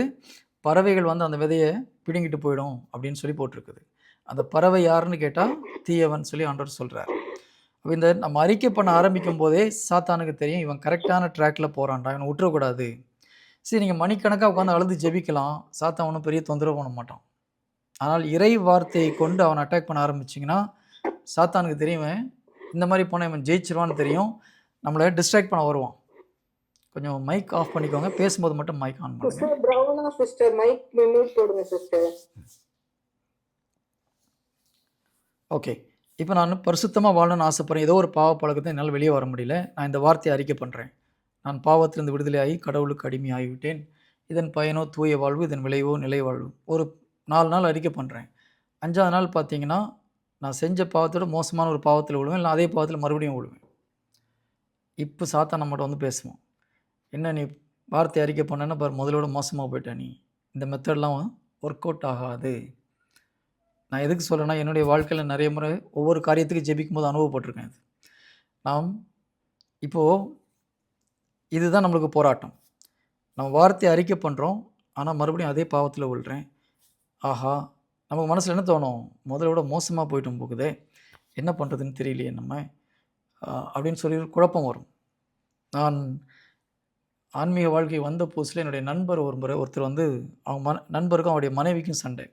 பறவைகள் வந்து அந்த விதையை பிடுங்கிட்டு போயிடும் அப்படின்னு சொல்லி போட்டிருக்குது. அந்த பறவை யாருன்னு கேட்டால் தீயவன் சொல்லி ஆண்டவர் சொல்கிறார். அப்போ இந்த நம்ம அறிக்கை பண்ண ஆரம்பிக்கும் போதே சாத்தானுக்கு தெரியும், இவன் கரெக்டான ட்ராக்கில் போகிறான்டா, இவனை விட்டுறக்கூடாது. சரி, நீங்கள் மணிக்கணக்காக உட்காந்து அழுது ஜெபிக்கலாம், சாத்தான் ஒன்றும் பெரிய தொந்தரவு பண்ண மாட்டான். ஆனால் இறை வார்த்தையை கொண்டு அவனை அட்டாக் பண்ண ஆரம்பிச்சிங்கன்னா சாத்தானுக்கு தெரியும், இந்த மாதிரி போனால் இவன் ஜெயிச்சிருவான்னு தெரியும், நம்மளை டிஸ்ட்ராக்ட் பண்ண வருவான். கொஞ்சம் மைக் ஆஃப் பண்ணிக்கோங்க, பேசும்போது மட்டும் மைக் ஆன் பண்ணுங்க. ஓகே, இப்போ நான் பரிசுத்தமாக வாழணும்னு ஆசைப்படுறேன், ஏதோ ஒரு பாவ பழக்கத்தை என்னால் வெளியே வர முடியல, நான் இந்த வார்த்தையை அறிக்கை பண்ணுறேன், நான் பாவத்திலிருந்து விடுதலையாகி கடவுளுக்கு அடிமையாகிவிட்டேன், இதன் பயனோ தூய வாழ்வு, இதன் விளைவோ நிலை வாழ்வு. ஒரு 4 நாள் அறிக்கை பண்ணுறேன். 5ஆவது நாள் பார்த்தீங்கன்னா நான் செஞ்ச பாவத்தோட மோசமான ஒரு பாவத்தில் விழுவேன், இல்லை அதே பாவத்தில் மறுபடியும் விழுவேன். இப்போ சாத்தான் நம்மகிட்ட வந்து பேசுவோம், என்ன நீ வார்த்தை அறிக்கை பண்ணேன்னா முதலோட மோசமாக போயிட்ட, நீ இந்த மெத்தட்லாம் ஒர்க் அவுட் ஆகாது. நான் எதுக்கு சொல்கிறேன்னா, என்னுடைய வாழ்க்கையில் நிறைய முறை ஒவ்வொரு காரியத்துக்கு ஜெபிக்கும் போது அனுபவப்பட்டிருக்கேன். நாம் இப்போது இதுதான் நம்மளுக்கு போராட்டம். நம்ம வார்த்தையை அறிக்கை பண்ணுறோம், ஆனால் மறுபடியும் அதே பாவத்தில் விழுறேன். ஆஹா, நமக்கு மனசில் என்ன தோணும், முதலோட மோசமாக போயிட்டும் போகுதே, என்ன பண்ணுறதுன்னு தெரியலையே நம்ம அப்படின்னு சொல்லி ஒரு குழப்பம் வரும். நான் ஆன்மீக வாழ்க்கை வந்த புதுசில் என்னுடைய நண்பர் ஒருத்தர் வந்து அவங்க நண்பருக்கும் அவருடைய மனைவிக்கும் சண்டை.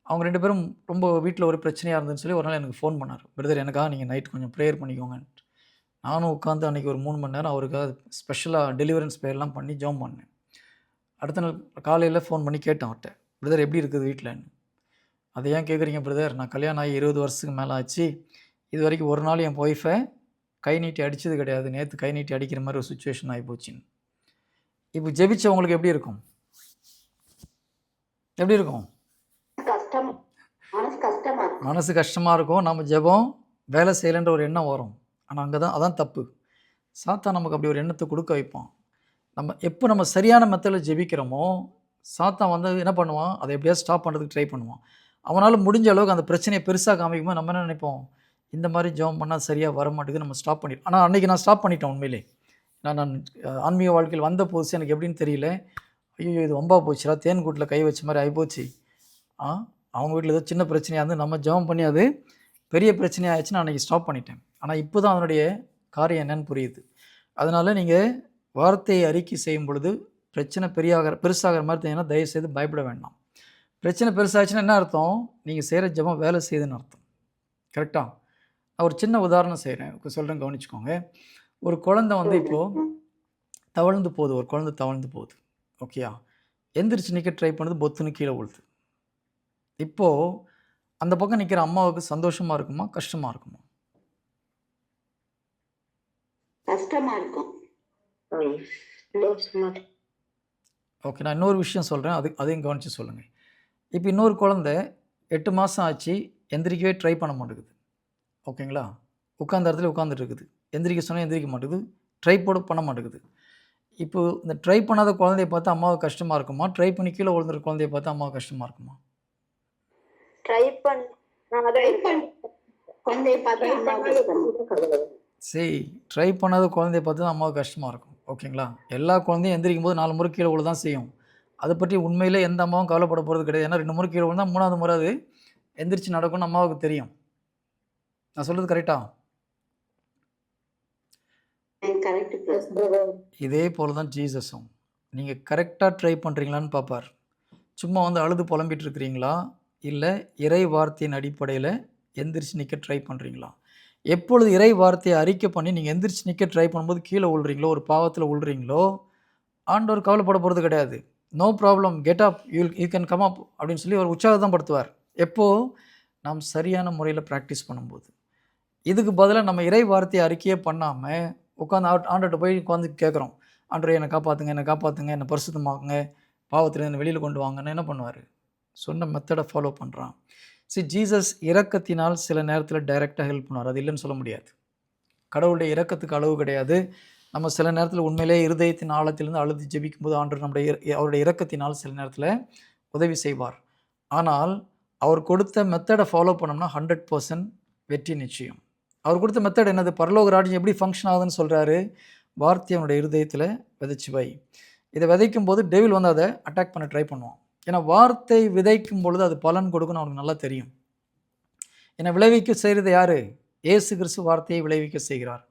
அவங்க 2 பேரும் ரொம்ப வீட்டில் ஒரு பிரச்சனையாக இருந்துன்னு சொல்லி ஒரு நாள் எனக்கு ஃபோன் பண்ணார், பிரதர் எனக்காக நீங்கள் நைட் கொஞ்சம் ப்ரேயர் பண்ணிக்கோங்கன்ட்டு. நானும் உட்காந்து அன்றைக்கி ஒரு 3 மணி நேரம் அவருக்காக ஸ்பெஷலாக டெலிவரன்ஸ் ப்ரேயர்லாம் பண்ணி ஜெபம் பண்ணேன். அடுத்த நாள் காலையில் ஃபோன் பண்ணி கேட்டேன் அவர்கிட்ட, பிரதர் எப்படி இருக்குது வீட்டில்னு. அதை ஏன் கேட்குறீங்க பிரதர், நான் கல்யாணம் ஆகி 20 வருஷத்துக்கு மேலே ஆச்சு, இது வரைக்கும் ஒரு நாள் என் ஒய்ஃபை கை நீட்டி அடித்தது கிடையாது, நேற்று கை நீட்டி அடிக்கிற மாதிரி ஒரு சுச்சுவேஷன் ஆகி போச்சுன்னு. இப்போ ஜெபிச்சவங்களுக்கு எப்படி இருக்கும்? எப்படி இருக்கும்? மனசு கஷ்டமாக இருக்கும். நம்ம ஜெபம் வேலை செய்யலைன்ற ஒரு எண்ணம் வரும். ஆனால் அதான் தப்பு. சாத்தான் நமக்கு அப்படி ஒரு எண்ணத்தை கொடுக்க வைப்பான். எப்போ நம்ம சரியான மெத்தடில் ஜெபிக்கிறோமோ, சாத்தான் வந்து என்ன பண்ணுவான், அதை எப்படியாவது ஸ்டாப் பண்ணுறதுக்கு ட்ரை பண்ணுவான். அவனால் முடிஞ்ச அளவுக்கு அந்த பிரச்சனையை பெருசாக காமிக்கும்போது நம்ம என்ன நினைப்போம், இந்த மாதிரி ஜெபம் பண்ணால் சரியாக வர மாட்டேங்குது, நம்ம ஸ்டாப் பண்ணிட்டோம். ஆனால் அன்றைக்கி நான் ஸ்டாப் பண்ணிட்டேன். உண்மையிலே நான் ஆன்மீக வாழ்க்கையில் வந்த புதுசு எனக்கு எப்படின்னு தெரியல. ஐயோ இது வம்பா போச்சுடா, தேன் கூட்டில் கை வச்ச மாதிரி ஆகிப்போச்சு. அவங்க வீட்டில் ஏதோ சின்ன பிரச்சனையாக இருந்து நம்ம ஜெபம் பண்ணி அது பெரிய பிரச்சனையாக ஆயிடுச்சு. நான் அன்றைக்கி ஸ்டாப் பண்ணிட்டேன். ஆனால் இப்போ தான் அதனுடைய காரியம் என்னன்னு புரியுது. அதனால் நீங்கள் வார்த்தையை அறிக்கை செய்யும் பொழுது பிரச்சனை பெருசாகிற மாதிரி தெரியுங்கன்னா தயவுசெய்து பயப்பட வேண்டாம். பிரச்சனை பெருசாச்சுன்னா என்ன அர்த்தம், நீங்கள் செய்கிற ஜெபம் வேலை செய்யுதுன்னு அர்த்தம். கரெக்டாக? நான் ஒரு சின்ன உதாரணம் செய்கிறேன், சொல்கிறேன், கவனிச்சுக்கோங்க. ஒரு குழந்தை வந்து இப்போது தவழ்ந்து போகுது, ஒரு குழந்தை தவழ்ந்து போகுது, ஓகேயா? எந்திரிச்சு நிற்க ட்ரை பண்ணுது, பொத்துன்னு கீழே விழுது. இப்போது அந்த பக்கம் நிற்கிற அம்மாவுக்கு சந்தோஷமாக இருக்குமா, கஷ்டமாக இருக்குமா? கஷ்டமாக இருக்கும். ஓகே, நான் இன்னொரு விஷயம் சொல்கிறேன், அதையும் கவனித்து சொல்லுங்கள். இப்போ இன்னொரு குழந்தை 8 மாதம் ஆச்சு, எந்திரிக்கவே ட்ரை பண்ண மாட்டேங்குது, ஓகேங்களா? உட்காந்த இடத்துல உட்காந்துட்டு இருக்குது, எந்திரிக்க சொன்னால் எந்திரிக்க மாட்டேங்குது, ட்ரை பண்ண மாட்டேங்குது. இப்போ இந்த ட்ரை பண்ணாத குழந்தைய பார்த்தா அம்மாவுக்கு கஷ்டமாக இருக்குமா, ட்ரை பண்ணி கீழே விழுந்துற குழந்தைய பார்த்தா அம்மாவுக்கு கஷ்டமாக இருக்குமா? சரி, ட்ரை பண்ணாத குழந்தைய பார்த்து தான் அம்மாவுக்கு கஷ்டமாக இருக்கும், ஓகேங்களா? எல்லா குழந்தையும் எந்திரிக்கும் போது 4 முறை கீழே விழ தான் செய்யும். அதை பற்றி உண்மையிலே எந்த அம்மாவும் கவலைப்பட போகிறது கிடையாது. ஏன்னா 2 முறை கீழே விழுந்தால் 3ஆவது முறை அது எந்திரிச்சு நடக்கும்னு அம்மாவுக்கு தெரியும். நான் சொல்கிறது கரெக்டா? இதே போல் தான் ஜீசஸும். நீங்கள் கரெக்டாக ட்ரை பண்ணுறீங்களான்னு பார்ப்பார். சும்மா வந்து அழுது புலம்பிட்டு இருக்கிறீங்களா, இல்லை இறை வார்த்தையின் அடிப்படையில் எந்திரிச்சு நிற்க ட்ரை பண்ணுறீங்களா? எப்பொழுது இறை வார்த்தையை அறிக்கை பண்ணி நீங்கள் எந்திரிச்சு நிற்க ட்ரை பண்ணும்போது கீழே விழுறீங்களோ, ஒரு பாவத்தில் விழுறீங்களோ, ஆண்டவர் கவலைப்பட போகிறது கிடையாது. No problem, get up, you can come up அப்படின்னு சொல்லி ஒரு உற்சாகத்தான் படுத்துவார். எப்போது நாம் சரியான முறையில் ப்ராக்டிஸ் பண்ணும்போது. இதுக்கு பதிலாக நம்ம இறை வார்த்தையை அறிக்கையே பண்ணாமல் உட்காந்து ஆண்டர்கிட்ட போய் உட்காந்து கேட்குறோம், ஆண்டவரே என்னை காப்பாற்றுங்க, என்னை காப்பாற்றுங்க, என்னை பரிசுத்தமாக்குங்க, பாவத்தில் என்னை வெளியில் கொண்டு வாங்கன்னு என்ன பண்ணுவார்? சொன்ன மெத்தடை ஃபாலோ பண்ணுறான். ஜீசஸ் இரக்கத்தினால் சில நேரத்தில் டைரெக்டாக ஹெல்ப் பண்ணுவார், அது இல்லைன்னு சொல்ல முடியாது. கடவுளுடைய இரக்கத்துக்கு அளவு கிடையாது. நம்ம சில நேரத்தில் உண்மையிலே இருதயத்தின் ஆழத்திலிருந்து அழுது ஜெபிக்கும் போது ஆண்டவர் அவருடைய இரக்கத்தினால் சில நேரத்தில் உதவி செய்வார். ஆனால் அவர் கொடுத்த மெத்தடை ஃபாலோ பண்ணோம்னா 100% வெற்றி நிச்சயம். அவர் கொடுத்த மெத்தட் என்னது? பரலோக ராஜ்யம் எப்படி ஃபங்க்ஷன் ஆகுதுன்னு சொல்கிறாரு, வார்த்தை அவனுடைய இருதயத்தில் விதைச்சு வை. இதை விதைக்கும் போது டெவில் வந்து அதை அட்டாக் பண்ண ட்ரை பண்ணுவான். ஏன்னா வார்த்தை விதைக்கும் பொழுது அது பலன் கொடுக்குன்னு அவனுக்கு நல்லா தெரியும். ஏன்னா விளைவிக்க செய்கிறது யார்? இயேசு கிறிஸ்து வார்த்தையை விளைவிக்க செய்கிறார்.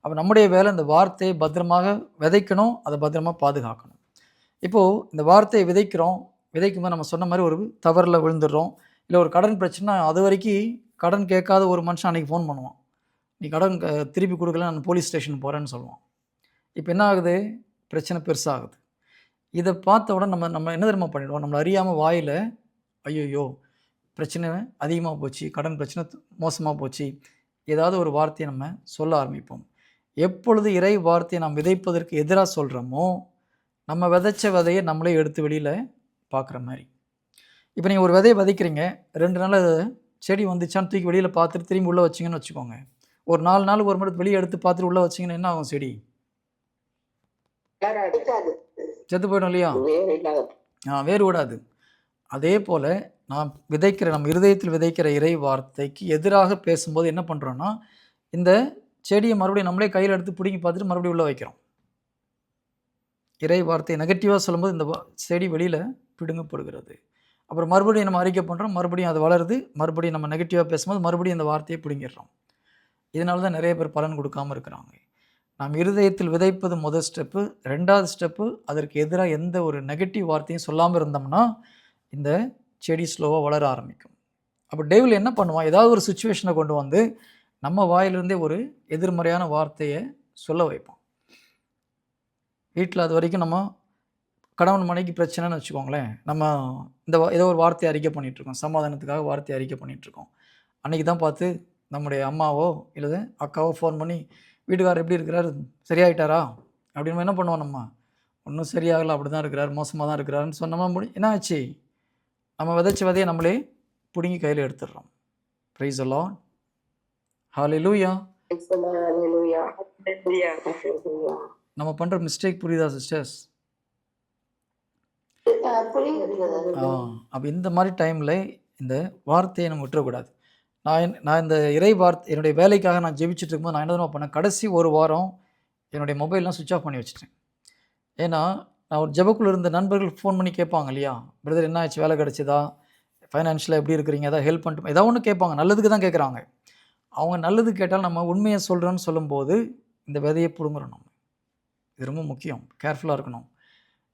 அப்போ நம்முடைய வேலை இந்த வார்த்தையை பத்திரமாக விதைக்கணும், அதை பத்திரமாக பாதுகாக்கணும். இப்போது இந்த வார்த்தையை விதைக்கும் போது நம்ம சொன்ன மாதிரி ஒரு தவறில் விழுந்துடுறோம், இல்லை ஒரு கடன் பிரச்சனை. அது வரைக்கும் கடன் கேட்காத ஒரு மனுஷன் அன்றைக்கி ஃபோன் பண்ணுவான், நீ கடன் திருப்பி கொடுக்கல, நான் போலீஸ் ஸ்டேஷன் போகிறேன்னு சொல்லுவான். இப்போ என்ன ஆகுது? பிரச்சனை பெருசாகுது. இதை பார்த்த உடனே நம்ம என்ன தெரியுமா பண்ணிவிடுவோம்? நம்மளை அறியாமல் வாயில் ஐயோ பிரச்சனை அதிகமாக போச்சு, கடன் பிரச்சனை மோசமாக போச்சு, ஏதாவது ஒரு வார்த்தையை நம்ம சொல்ல ஆரம்பிப்போம். எப்பொழுது இறை வார்த்தையை நாம் விதைப்பதற்கு எதிராக சொல்கிறோமோ, நம்ம விதைச்ச விதையை நம்மளே எடுத்து வெளியில் பார்க்குற மாதிரி. இப்போ நீங்கள் ஒரு விதையை விதைக்கிறீங்க, 2 நாள் செடி வந்துச்சான்னு தூக்கி வெளியில் பார்த்துட்டு திரும்பி உள்ளே வச்சிங்கன்னு வச்சுக்கோங்க. ஒரு 4 நாளுக்கு ஒரு முறை வெளியே எடுத்து பார்த்துட்டு உள்ளே வச்சிங்கன்னா என்ன ஆகும்? செடி செத்து போயிடும் இல்லையா? வேறு விடாது. அதே போல் நாம் நம்ம இருதயத்தில் விதைக்கிற இறை வார்த்தைக்கு எதிராக பேசும்போது என்ன பண்ணுறோன்னா, இந்த செடியை மறுபடியும் நம்மளே கையில் எடுத்து பிடிங்கி பார்த்துட்டு மறுபடியும் உள்ளே வைக்கிறோம். இறை வார்த்தை நெகட்டிவாக சொல்லும்போது இந்த செடி வெளியில் பிடுங்கப்படுகிறது. அப்புறம் மறுபடியும் நம்ம அறிக்கை பண்ணுறோம், மறுபடியும் அது வளருது, மறுபடியும் நம்ம நெகட்டிவாக பேசும்போது மறுபடியும் இந்த வார்த்தையை பிடுங்கிடுறோம். இதனால தான் நிறைய பேர் பலன் கொடுக்காமல் இருக்கிறாங்க. நாம் இருதயத்தில் விதைப்பது முதல் ஸ்டெப்பு. 2வது ஸ்டெப்பு, அதற்கு எதிராக எந்த ஒரு நெகட்டிவ் வார்த்தையும் சொல்லாமல் இருந்தோம்னா இந்த செடி ஸ்லோவாக வளர ஆரம்பிக்கும். அப்போ டெவில் என்ன பண்ணுவான்? ஏதாவது ஒரு சுச்சுவேஷனை கொண்டு வந்து நம்ம வாயிலிருந்தே ஒரு எதிர்மறையான வார்த்தையை சொல்ல வைப்பான். வீட்டில் அது வரைக்கும் நம்ம கணவன் மனைக்கு பிரச்சனைன்னு வச்சுக்கோங்களேன், நம்ம ஏதோ ஒரு வார்த்தையை அறிக்கை பண்ணிகிட்ருக்கோம், சமாதானத்துக்காக வார்த்தையை அறிக்கை பண்ணிகிட்ருக்கோம். அன்றைக்கி தான் பார்த்து நம்முடைய அம்மாவோ இல்லை அக்காவோ ஃபோன் பண்ணி, வீட்டுக்காரர் எப்படி இருக்கிறார், சரியாயிட்டாரா அப்படின்னு என்ன பண்ணுவோம்? நம்ம ஒன்றும் சரியாகலை, அப்படி தான் இருக்கிறார், மோசமாக தான் இருக்கிறாருன்னு சொன்னோம்னா என்ன ஆச்சு? நம்ம விதைச்ச விதையை நம்மளே பிடுங்கி கையில் எடுத்துடுறோம். Price the Lord. ஹல்லேலூயா. நம்ம பண்ணுற மிஸ்டேக் புரியுதா சிஸ்டர்ஸ்? அப்போ இந்த மாதிரி டைமில் இந்த வார்த்தையை நம்ம விட்டுறக்கூடாது. நான் இந்த இறை வார்த்தை என்னுடைய வேலைக்காக நான் ஜெபிச்சுட்டு இருக்கும்போது நான் என்ன தான் பண்ணேன், கடைசி ஒரு வாரம் என்னுடைய மொபைல்லாம் சுவிட்ச் ஆஃப் பண்ணி வச்சுட்டேன். ஏன்னா நான் ஒரு ஜெபக்குள்ள இருந்த நண்பர்கள் ஃபோன் பண்ணி கேட்பாங்க இல்லையா, பிரதர் என்ன ஆச்சு, வேலை கிடச்சிதா, ஃபைனான்ஷியலாக எப்படி இருக்கிறீங்க, ஏதாவது ஹெல்ப் பண்ணிட்டு ஏதாவது ஒன்று கேட்பாங்க, நல்லதுக்கு தான் கேட்குறாங்க. அவங்க நல்லது கேட்டால் நம்ம உண்மையை சொல்கிறோன்னு சொல்லும்போது இந்த விதையை பிடுங்குறோம். நம்ம இது ரொம்ப முக்கியம், கேர்ஃபுல்லாக இருக்கணும்.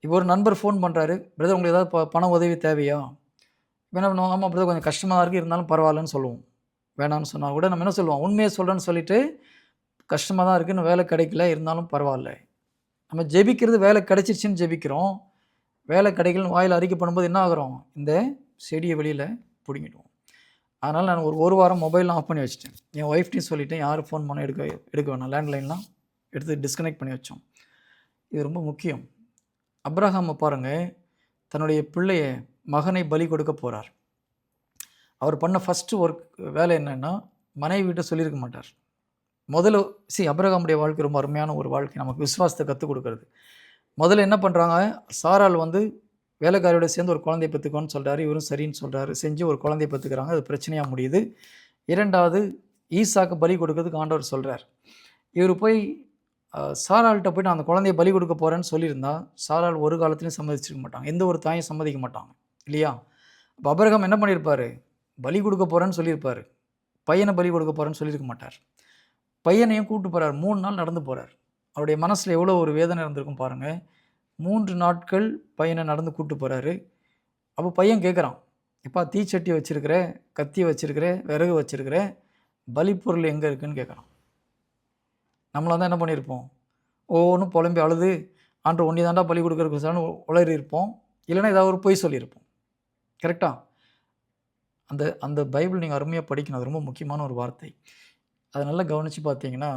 இப்போ ஒரு நண்பர் ஃபோன் பண்ணுறாரு, பிரதர் உங்களுக்கு ஏதாவது பண உதவி தேவையா? என்ன பண்ணுவோம், ஆமாம் பிரதர் கொஞ்சம் கஷ்டமாக இருக்குது, இருந்தாலும் பரவாயில்லன்னு சொல்லுவோம். வேணான்னு சொன்னால் கூட நம்ம என்ன சொல்லுவோம், உண்மையை சொல்கிறேன்னு சொல்லிவிட்டு கஷ்டமாக தான் இருக்குன்னு, வேலை கிடைக்கல இருந்தாலும் பரவாயில்ல. நம்ம ஜெபிக்கிறது வேலை கிடைச்சிருச்சுன்னு ஜெபிக்கிறோம், வேலை கிடைக்கலன்னு வாயில் அறிக்கை பண்ணும்போது என்ன ஆகிறோம், இந்த செடியை வெளியில் பிடிங்கிடுவோம். அதனால் நான் ஒரு வாரம் மொபைல்லாம் ஆஃப் பண்ணி வச்சுட்டேன். என் ஒய்ஃப்டையும் சொல்லிவிட்டேன், யார் ஃபோன் பண்ண எடுக்க வேணாம், லேண்ட்லைன்லாம் எடுத்து டிஸ்கனெக்ட் பண்ணி வச்சோம். இது ரொம்ப முக்கியம். அப்ரஹாமை பாருங்கள், தன்னுடைய பிள்ளைய மகனை பலி கொடுக்க போகிறார். அவர் பண்ண ஃபஸ்ட்டு வேலை என்னென்னா, மனைவி வீட்டை சொல்லியிருக்க மாட்டார். முதல்ல அப்ரஹாமுடைய வாழ்க்கை ரொம்ப அருமையான ஒரு வாழ்க்கை, நமக்கு விசுவாசத்தை கற்றுக் கொடுக்குறது. முதல்ல என்ன பண்ணுறாங்க, சாராள் வேலைக்காரியோட சேர்ந்து ஒரு குழந்தைய பெற்றுக்கோன்னு சொல்கிறாரு, இவரும் சரின்னு சொல்கிறாரு, செஞ்சு ஒரு குழந்தைய பெற்றுக்கிறாங்க, அது பிரச்சனையாக முடியுது. இரண்டாவது ஈசாக்கு பலி கொடுக்கறதுக்கு ஆண்டவர் சொல்கிறார். இவர் போய் சாராள்கிட்ட போய்ட்டு அந்த குழந்தைய பலி கொடுக்க போகிறேன்னு சொல்லியிருந்தா சாராள் ஒரு காலத்துலையும் சம்மதிச்சிருக்க மாட்டாங்க, எந்த ஒரு தாயும் சம்மதிக்க மாட்டாங்க இல்லையா. அப்போ அப்ரஹாம் என்ன பண்ணியிருப்பார், பலி கொடுக்க போகிறேன்னு சொல்லியிருப்பார், பையனை பலி கொடுக்க போகிறேன்னு சொல்லியிருக்க மாட்டார். பையனையும் கூப்பிட்டு போகிறார், 3 நாள் நடந்து போகிறார். அவருடைய மனசில் எவ்வளோ ஒரு வேதனை இருந்திருக்கும் பாருங்கள். 3 நாட்கள் பையனை நடந்து கூப்பிட்டு போகிறாரு. அப்போ பையன் கேட்குறான், எப்பா தீச்சட்டி வச்சுருக்கிற, கத்தி வச்சுருக்கிற, விறகு வச்சுருக்கிற, பலிப்பொருள் எங்கே இருக்குதுன்னு கேட்குறான். நம்மளாக தான் என்ன பண்ணியிருப்போம், ஒவ்வொன்றும் புலம்பி அழுது ஆண்டு ஒன்றி தாண்டா பலி கொடுக்குறதுக்கு உளறி இருப்போம், இல்லைன்னா ஏதாவது ஒரு பொய் சொல்லியிருப்போம். கரெக்டாக? அந்த பைபிள் நீங்கள் அருமையாக படிக்கணும், அது ரொம்ப முக்கியமான ஒரு வார்த்தை. அதை நல்லா கவனித்து பார்த்தீங்கன்னா,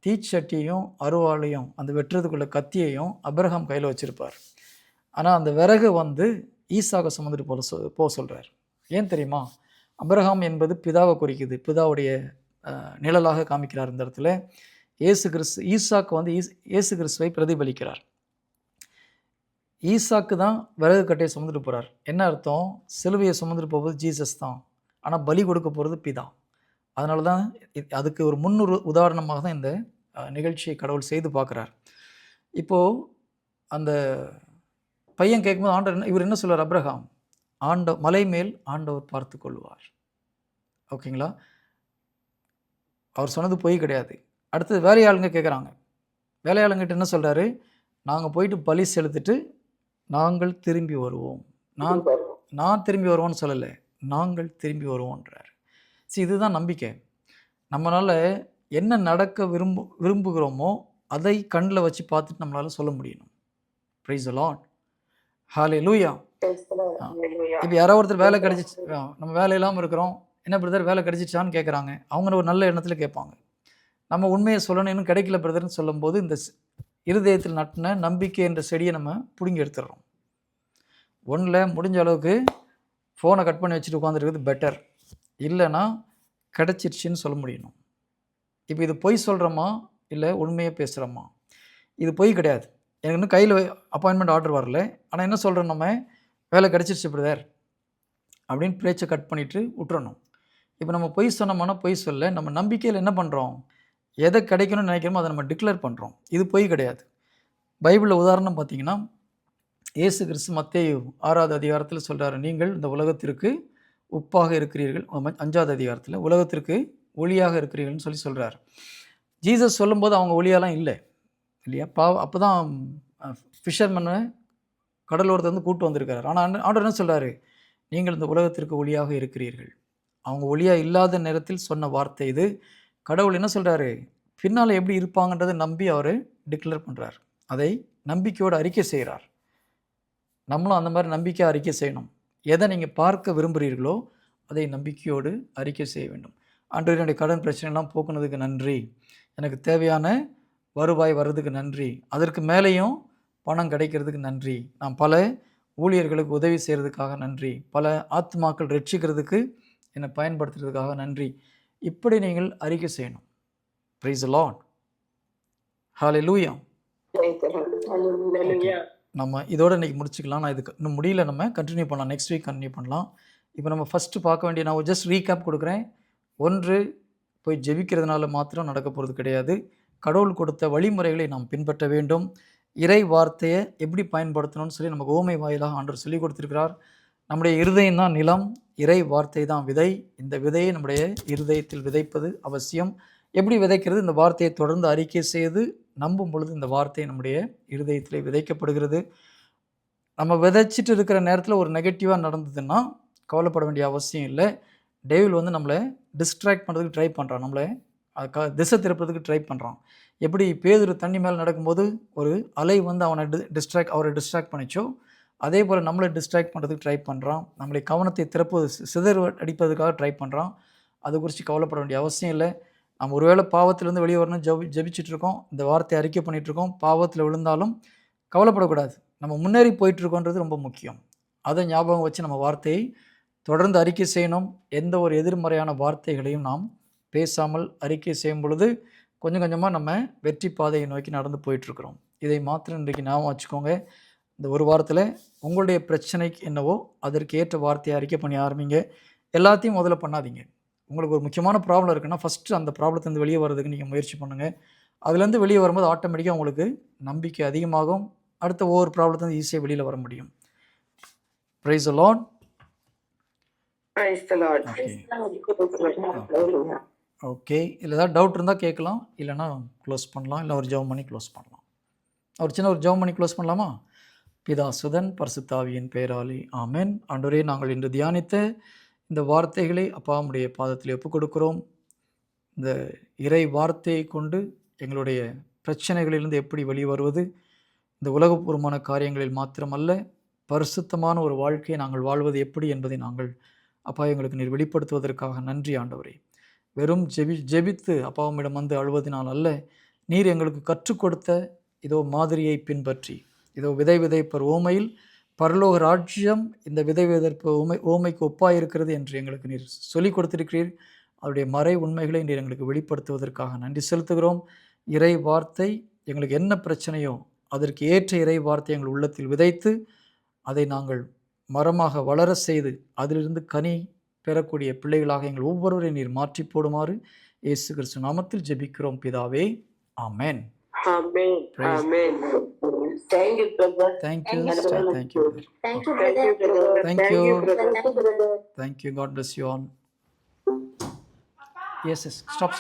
தீச்சட்டியும் அருவாளையும் அந்த வெட்டுறதுக்குள்ள கத்தியையும் அப்ரஹாம் கையில் வச்சுருப்பார். ஆனால் அந்த விறகு ஈசாக சுமந்துட்டு போக சொல்கிறார். ஏன் தெரியுமா, அப்ரஹாம் என்பது பிதாவை குறிக்குது, பிதாவுடைய நிழலாக காமிக்கிறார். இந்த இடத்துல ஈசாக்கு இயேசு கிறிஸ்துவை பிரதிபலிக்கிறார். ஈசாக்கு தான் விறகு கட்டையை சுமந்துட்டு போகிறார். என்ன அர்த்தம், சிலுவையை சுமந்துட்டு போவது ஜீசஸ் தான், ஆனால் பலி கொடுக்க போகிறது பிதா. அதனால தான் அதுக்கு ஒரு உதாரணமாக தான் இந்த நிகழ்ச்சியை கடவுள் செய்து பார்க்குறார். இப்போது அந்த பையன் கேட்கும்போது ஆண்டவர் இவர் என்ன சொல்வார், அப்ரஹாம் மலை மேல் ஆண்டவர் பார்த்து கொள்வார். ஓகேங்களா, அவர் சொன்னது பொய் கிடையாது. அடுத்தது வேலையாளுங்க கேட்குறாங்க, வேலையாளுங்கிட்ட என்ன சொல்கிறாரு, நாங்கள் போயிட்டு பலி செலுத்திட்டு நாங்கள் திரும்பி வருவோம். நான் திரும்பி வருவோன்னு சொல்லலை, நாங்கள் திரும்பி வருவோன்றார். இதுதான் நம்பிக்கை. நம்மளால் என்ன நடக்க விரும்புகிறோமோ அதை கண்ணில் வச்சு பார்த்துட்டு நம்மளால் சொல்ல முடியணும். பிரைஸ் தி லார்ட், ஹல்லேலூயா. இப்போ யாராவது ஒருத்தர் வேலை கிடைச்சிச்சு, நம்ம வேலை இல்லாமல் இருக்கிறோம், என்ன பிரதர் வேலை கிடைச்சிச்சான்னு கேட்குறாங்க. அவங்க ஒரு நல்ல எண்ணத்தில் கேட்பாங்க. நம்ம உண்மையை சொல்லணும், இன்னும் கிடைக்கல பிரதர்னு சொல்லும்போது இந்த இருதயத்தில் நட்டின நம்பிக்கை என்ற செடியை நம்ம பிடுங்கி எடுத்துடுறோம். ஒன்றில் முடிஞ்ச அளவுக்கு ஃபோனை கட் பண்ணி வச்சுட்டு உட்காந்துருக்கிறது பெட்டர், இல்லைன்னா கிடச்சிருச்சின்னு சொல்ல முடியணும். இப்போ இது பொய் சொல்கிறோமா இல்லை உண்மையை பேசுகிறோமா, இது பொய் கிடையாது. எனக்கு இன்னும் கையில் அப்பாயின்மெண்ட் ஆர்டர் வரல, ஆனால் என்ன சொல்கிறோம், நம்ம வேலை கிடச்சிருச்சு பிரதர் அப்படின்னு பேச்சை கட் பண்ணிவிட்டு விட்டுறணும். இப்போ நம்ம பொய் சொன்னோம்னா பொய் சொல்ல, நம்ம நம்பிக்கையில் என்ன பண்ணுறோம், எதை கிடைக்கணும்னு நினைக்கிறோமோ அதை நம்ம டிக்ளேர் பண்ணுறோம். இது பொய் கிடையாது. பைபிளில் உதாரணம் பார்த்தீங்கன்னா, இயேசு கிறிஸ்து மத்தேயு 6வது அதிகாரத்தில் சொல்கிறாரு, நீங்கள் இந்த உலகத்திற்கு உப்பாக இருக்கிறீர்கள். 5வது அதிகாரத்தில் உலகத்திற்கு ஒளியாக இருக்கிறீர்கள்னு சொல்கிறார். ஜீசஸ் சொல்லும்போது அவங்க ஒளியாலாம் இல்லை இல்லையா, அப்போ தான் ஃபிஷர்மேனை கடலோரத்தை கூப்பிட்டு வந்திருக்காரு. ஆனால் ஆண்டவர் என்ன சொல்கிறாரு, நீங்கள் இந்த உலகத்திற்கு ஒளியாக இருக்கிறீர்கள். அவங்க ஒளியாக இல்லாத நேரத்தில் சொன்ன வார்த்தை இது. கடவுள் என்ன சொல்கிறாரு, பின்னால் எப்படி இருப்பாங்கன்றதை நம்பி அவர் டிக்ளேர் பண்ணுறார், அதை நம்பிக்கையோடு அறிக்கை செய்கிறார். நம்மளும் அந்த மாதிரி நம்பிக்கையாக அறிக்கை செய்யணும். எதை நீங்கள் பார்க்க விரும்புகிறீர்களோ அதை நம்பிக்கையோடு அறிக்கை செய்ய வேண்டும். ஆண்டவரே, என்னுடைய கடன் பிரச்சனைலாம் போக்குனதுக்கு நன்றி, எனக்கு தேவையான வருவாய் வர்றதுக்கு நன்றி, அதற்கு மேலேயும் பணம் கிடைக்கிறதுக்கு நன்றி, நான் பல ஊழியர்களுக்கு உதவி செய்கிறதுக்காக நன்றி, பல ஆத்மாக்கள் ரட்சிக்கிறதுக்கு என்னை பயன்படுத்துறதுக்காக நன்றி. இப்படி நீங்கள் அறிக்கை செய்யணும். Price the Lord. Hallelujah. Praise the Lord. Hallelujah. நம்ம இதோட இன்னைக்கு முடிச்சுக்கலாம். நான் இதுக்கு இன்னும் முடியல, நம்ம கண்டினியூ பண்ணலாம், நெக்ஸ்ட் வீக் கண்டினியூ பண்ணலாம். இப்போ நம்ம ஃபஸ்ட்டு பார்க்க வேண்டிய, நான் ஜஸ்ட் ரீகேப் கொடுக்குறேன். ஒன்று, போய் ஜெபிக்கிறதுனால மாத்திரம் நடக்க போகிறது கிடையாது. கடவுள் கொடுத்த வழிமுறைகளை நாம் பின்பற்ற வேண்டும். இறை வார்த்தையை எப்படி பயன்படுத்தணும்னு சொல்லி நமக்கு ஓமை வாயிலாக ஆண்டவர் சொல்லி கொடுத்துருக்கிறார். நம்முடைய இருதயம் தான் நிலம், இறை வார்த்தை தான் விதை. இந்த விதையை நம்முடைய இருதயத்தில் விதைப்பது அவசியம். எப்படி விதைக்கிறது? இந்த வார்த்தையை தொடர்ந்து அறிக்கை செய்து நம்பும் பொழுது இந்த வார்த்தை நம்முடைய இருதயத்தில் விதைக்கப்படுகிறது. நம்ம விதைச்சிட்டு இருக்கிற நேரத்தில் ஒரு நெகட்டிவாக நடந்ததுன்னா கவலைப்பட வேண்டிய அவசியம் இல்லை. டேவில் வந்து நம்மளை டிஸ்ட்ராக்ட் பண்ணுறதுக்கு ட்ரை பண்ணுறான், நம்மளை திசை திருப்பதுக்கு ட்ரை பண்ணுறான். எப்படி பேதுரு தண்ணி மேலே நடக்கும்போது ஒரு அலை வந்து அவரை டிஸ்ட்ராக்ட் பண்ணிச்சோ, அதே போல் நம்மளை டிஸ்ட்ராக்ட் பண்ணுறதுக்கு ட்ரை பண்ணுறான். நம்மளை கவனத்தை திறப்பது, சிதறு அடிப்பதுக்காக ட்ரை பண்ணுறான். அது குறித்து கவலைப்பட வேண்டிய அவசியம் இல்லை. நம்ம ஒருவேளை பாவத்திலேருந்து வெளியே வரணும் ஜெபிச்சிட்ருக்கோம், இந்த வார்த்தையை அறிக்கை பண்ணிகிட்ருக்கோம், பாவத்தில் விழுந்தாலும் கவலைப்படக்கூடாது. நம்ம முன்னேறி போயிட்டுருக்கோன்றது ரொம்ப முக்கியம். அதை ஞாபகம் வச்சு நம்ம வார்த்தையை தொடர்ந்து அறிக்கை செய்யணும். எந்த ஒரு எதிர்மறையான வார்த்தைகளையும் நாம் பேசாமல் அறிக்கை செய்யும் பொழுது கொஞ்சம் கொஞ்சமாக நம்ம வெற்றி பாதையை நோக்கி நடந்து போயிட்டுருக்குறோம். இதை மாத்திரம் இன்றைக்கு ஞாபகம் வச்சுக்கோங்க. இந்த ஒரு வாரத்தில் உங்களுடைய பிரச்சனைக்கு என்னவோ அதற்கு ஏற்ற வார்த்தையை அறிக்கை பண்ணி ஆரம்பிங்க. எல்லாத்தையும் முதல்ல பண்ணாதீங்க. உங்களுக்கு ஒரு முக்கியமான ப்ராப்ளம் இருக்குன்னா ஃபஸ்ட்டு அந்த ப்ராப்ளத்துலேருந்து வெளியே வர்றதுக்கு நீங்கள் முயற்சி பண்ணுங்கள். அதுலேருந்து வெளியே வரும்போது ஆட்டோமேட்டிக்காக உங்களுக்கு நம்பிக்கை அதிகமாகும். அடுத்த ஒவ்வொரு ப்ராப்ளத்துலேருந்து ஈஸியாக வெளியில் வர முடியும். Praise the lord. Praise the Lord. Okay, இல்லை ஏதாவது டவுட் இருந்தால் கேட்கலாம், இல்லைனா க்ளோஸ் பண்ணலாம், இல்லை ஒரு ஜெபம் பண்ணி க்ளோஸ் பண்ணலாம். ஒரு ஜெபம் பண்ணி க்ளோஸ் பண்ணலாமா? பிதா சுதன் பரிசுத்த ஆவியின் பெயராலே ஆமென். ஆண்டவரே, நாங்கள் இன்று தியானித்த இந்த வார்த்தைகளை அப்பா உம்முடைய பாதத்தில் ஒப்புக் கொடுக்கிறோம். இந்த இறை வார்த்தையை கொண்டு எங்களுடைய பிரச்சனைகளிலிருந்து எப்படி வெளியே வருவது, இந்த உலகபூர்வமான காரியங்களில் மாத்திரமல்ல, பரிசுத்தமான ஒரு வாழ்க்கையை நாங்கள் வாழ்வது எப்படி என்பதை நாங்கள் அப்பா எங்களுக்கு நீர் வெளிப்படுத்துவதற்காக நன்றி ஆண்டவரே. வெறும் ஜெபித்து அப்பாவிடம் வந்து அழுவதினால் அல்ல, நீர் எங்களுக்கு கற்றுக் கொடுத்த இதோ மாதிரியை பின்பற்றி, இதோ விதை விதைப்பர் ஓமையில் பரலோக ராஜ்யம் இந்த விதை விதைப்பு ஓமைக்கு ஒப்பாயிருக்கிறது என்று எங்களுக்கு நீர் சொல்லிக் கொடுத்திருக்கிறீர். அவருடைய மறை உண்மைகளை நீர் எங்களுக்கு வெளிப்படுத்துவதற்காக நன்றி செலுத்துகிறோம். இறை வார்த்தை எங்களுக்கு என்ன பிரச்சனையோ அதற்கு ஏற்ற இறை வார்த்தை எங்கள் உள்ளத்தில் விதைத்து அதை நாங்கள் மரமாக வளர செய்து அதிலிருந்து கனி பெறக்கூடிய பிள்ளைகளாக எங்கள் ஒவ்வொருவரையும் நீர் மாற்றி போடுமாறு இயேசு கிறிஸ்து நாமத்தில் ஜெபிக்கிறோம் பிதாவே. ஆமென். Amen. Amen. Thank you, brother. Thank you, sister. Thank you. Thank you, brother. Thank you. Thank you, brother. Thank you. God bless you all. Yes. Stop.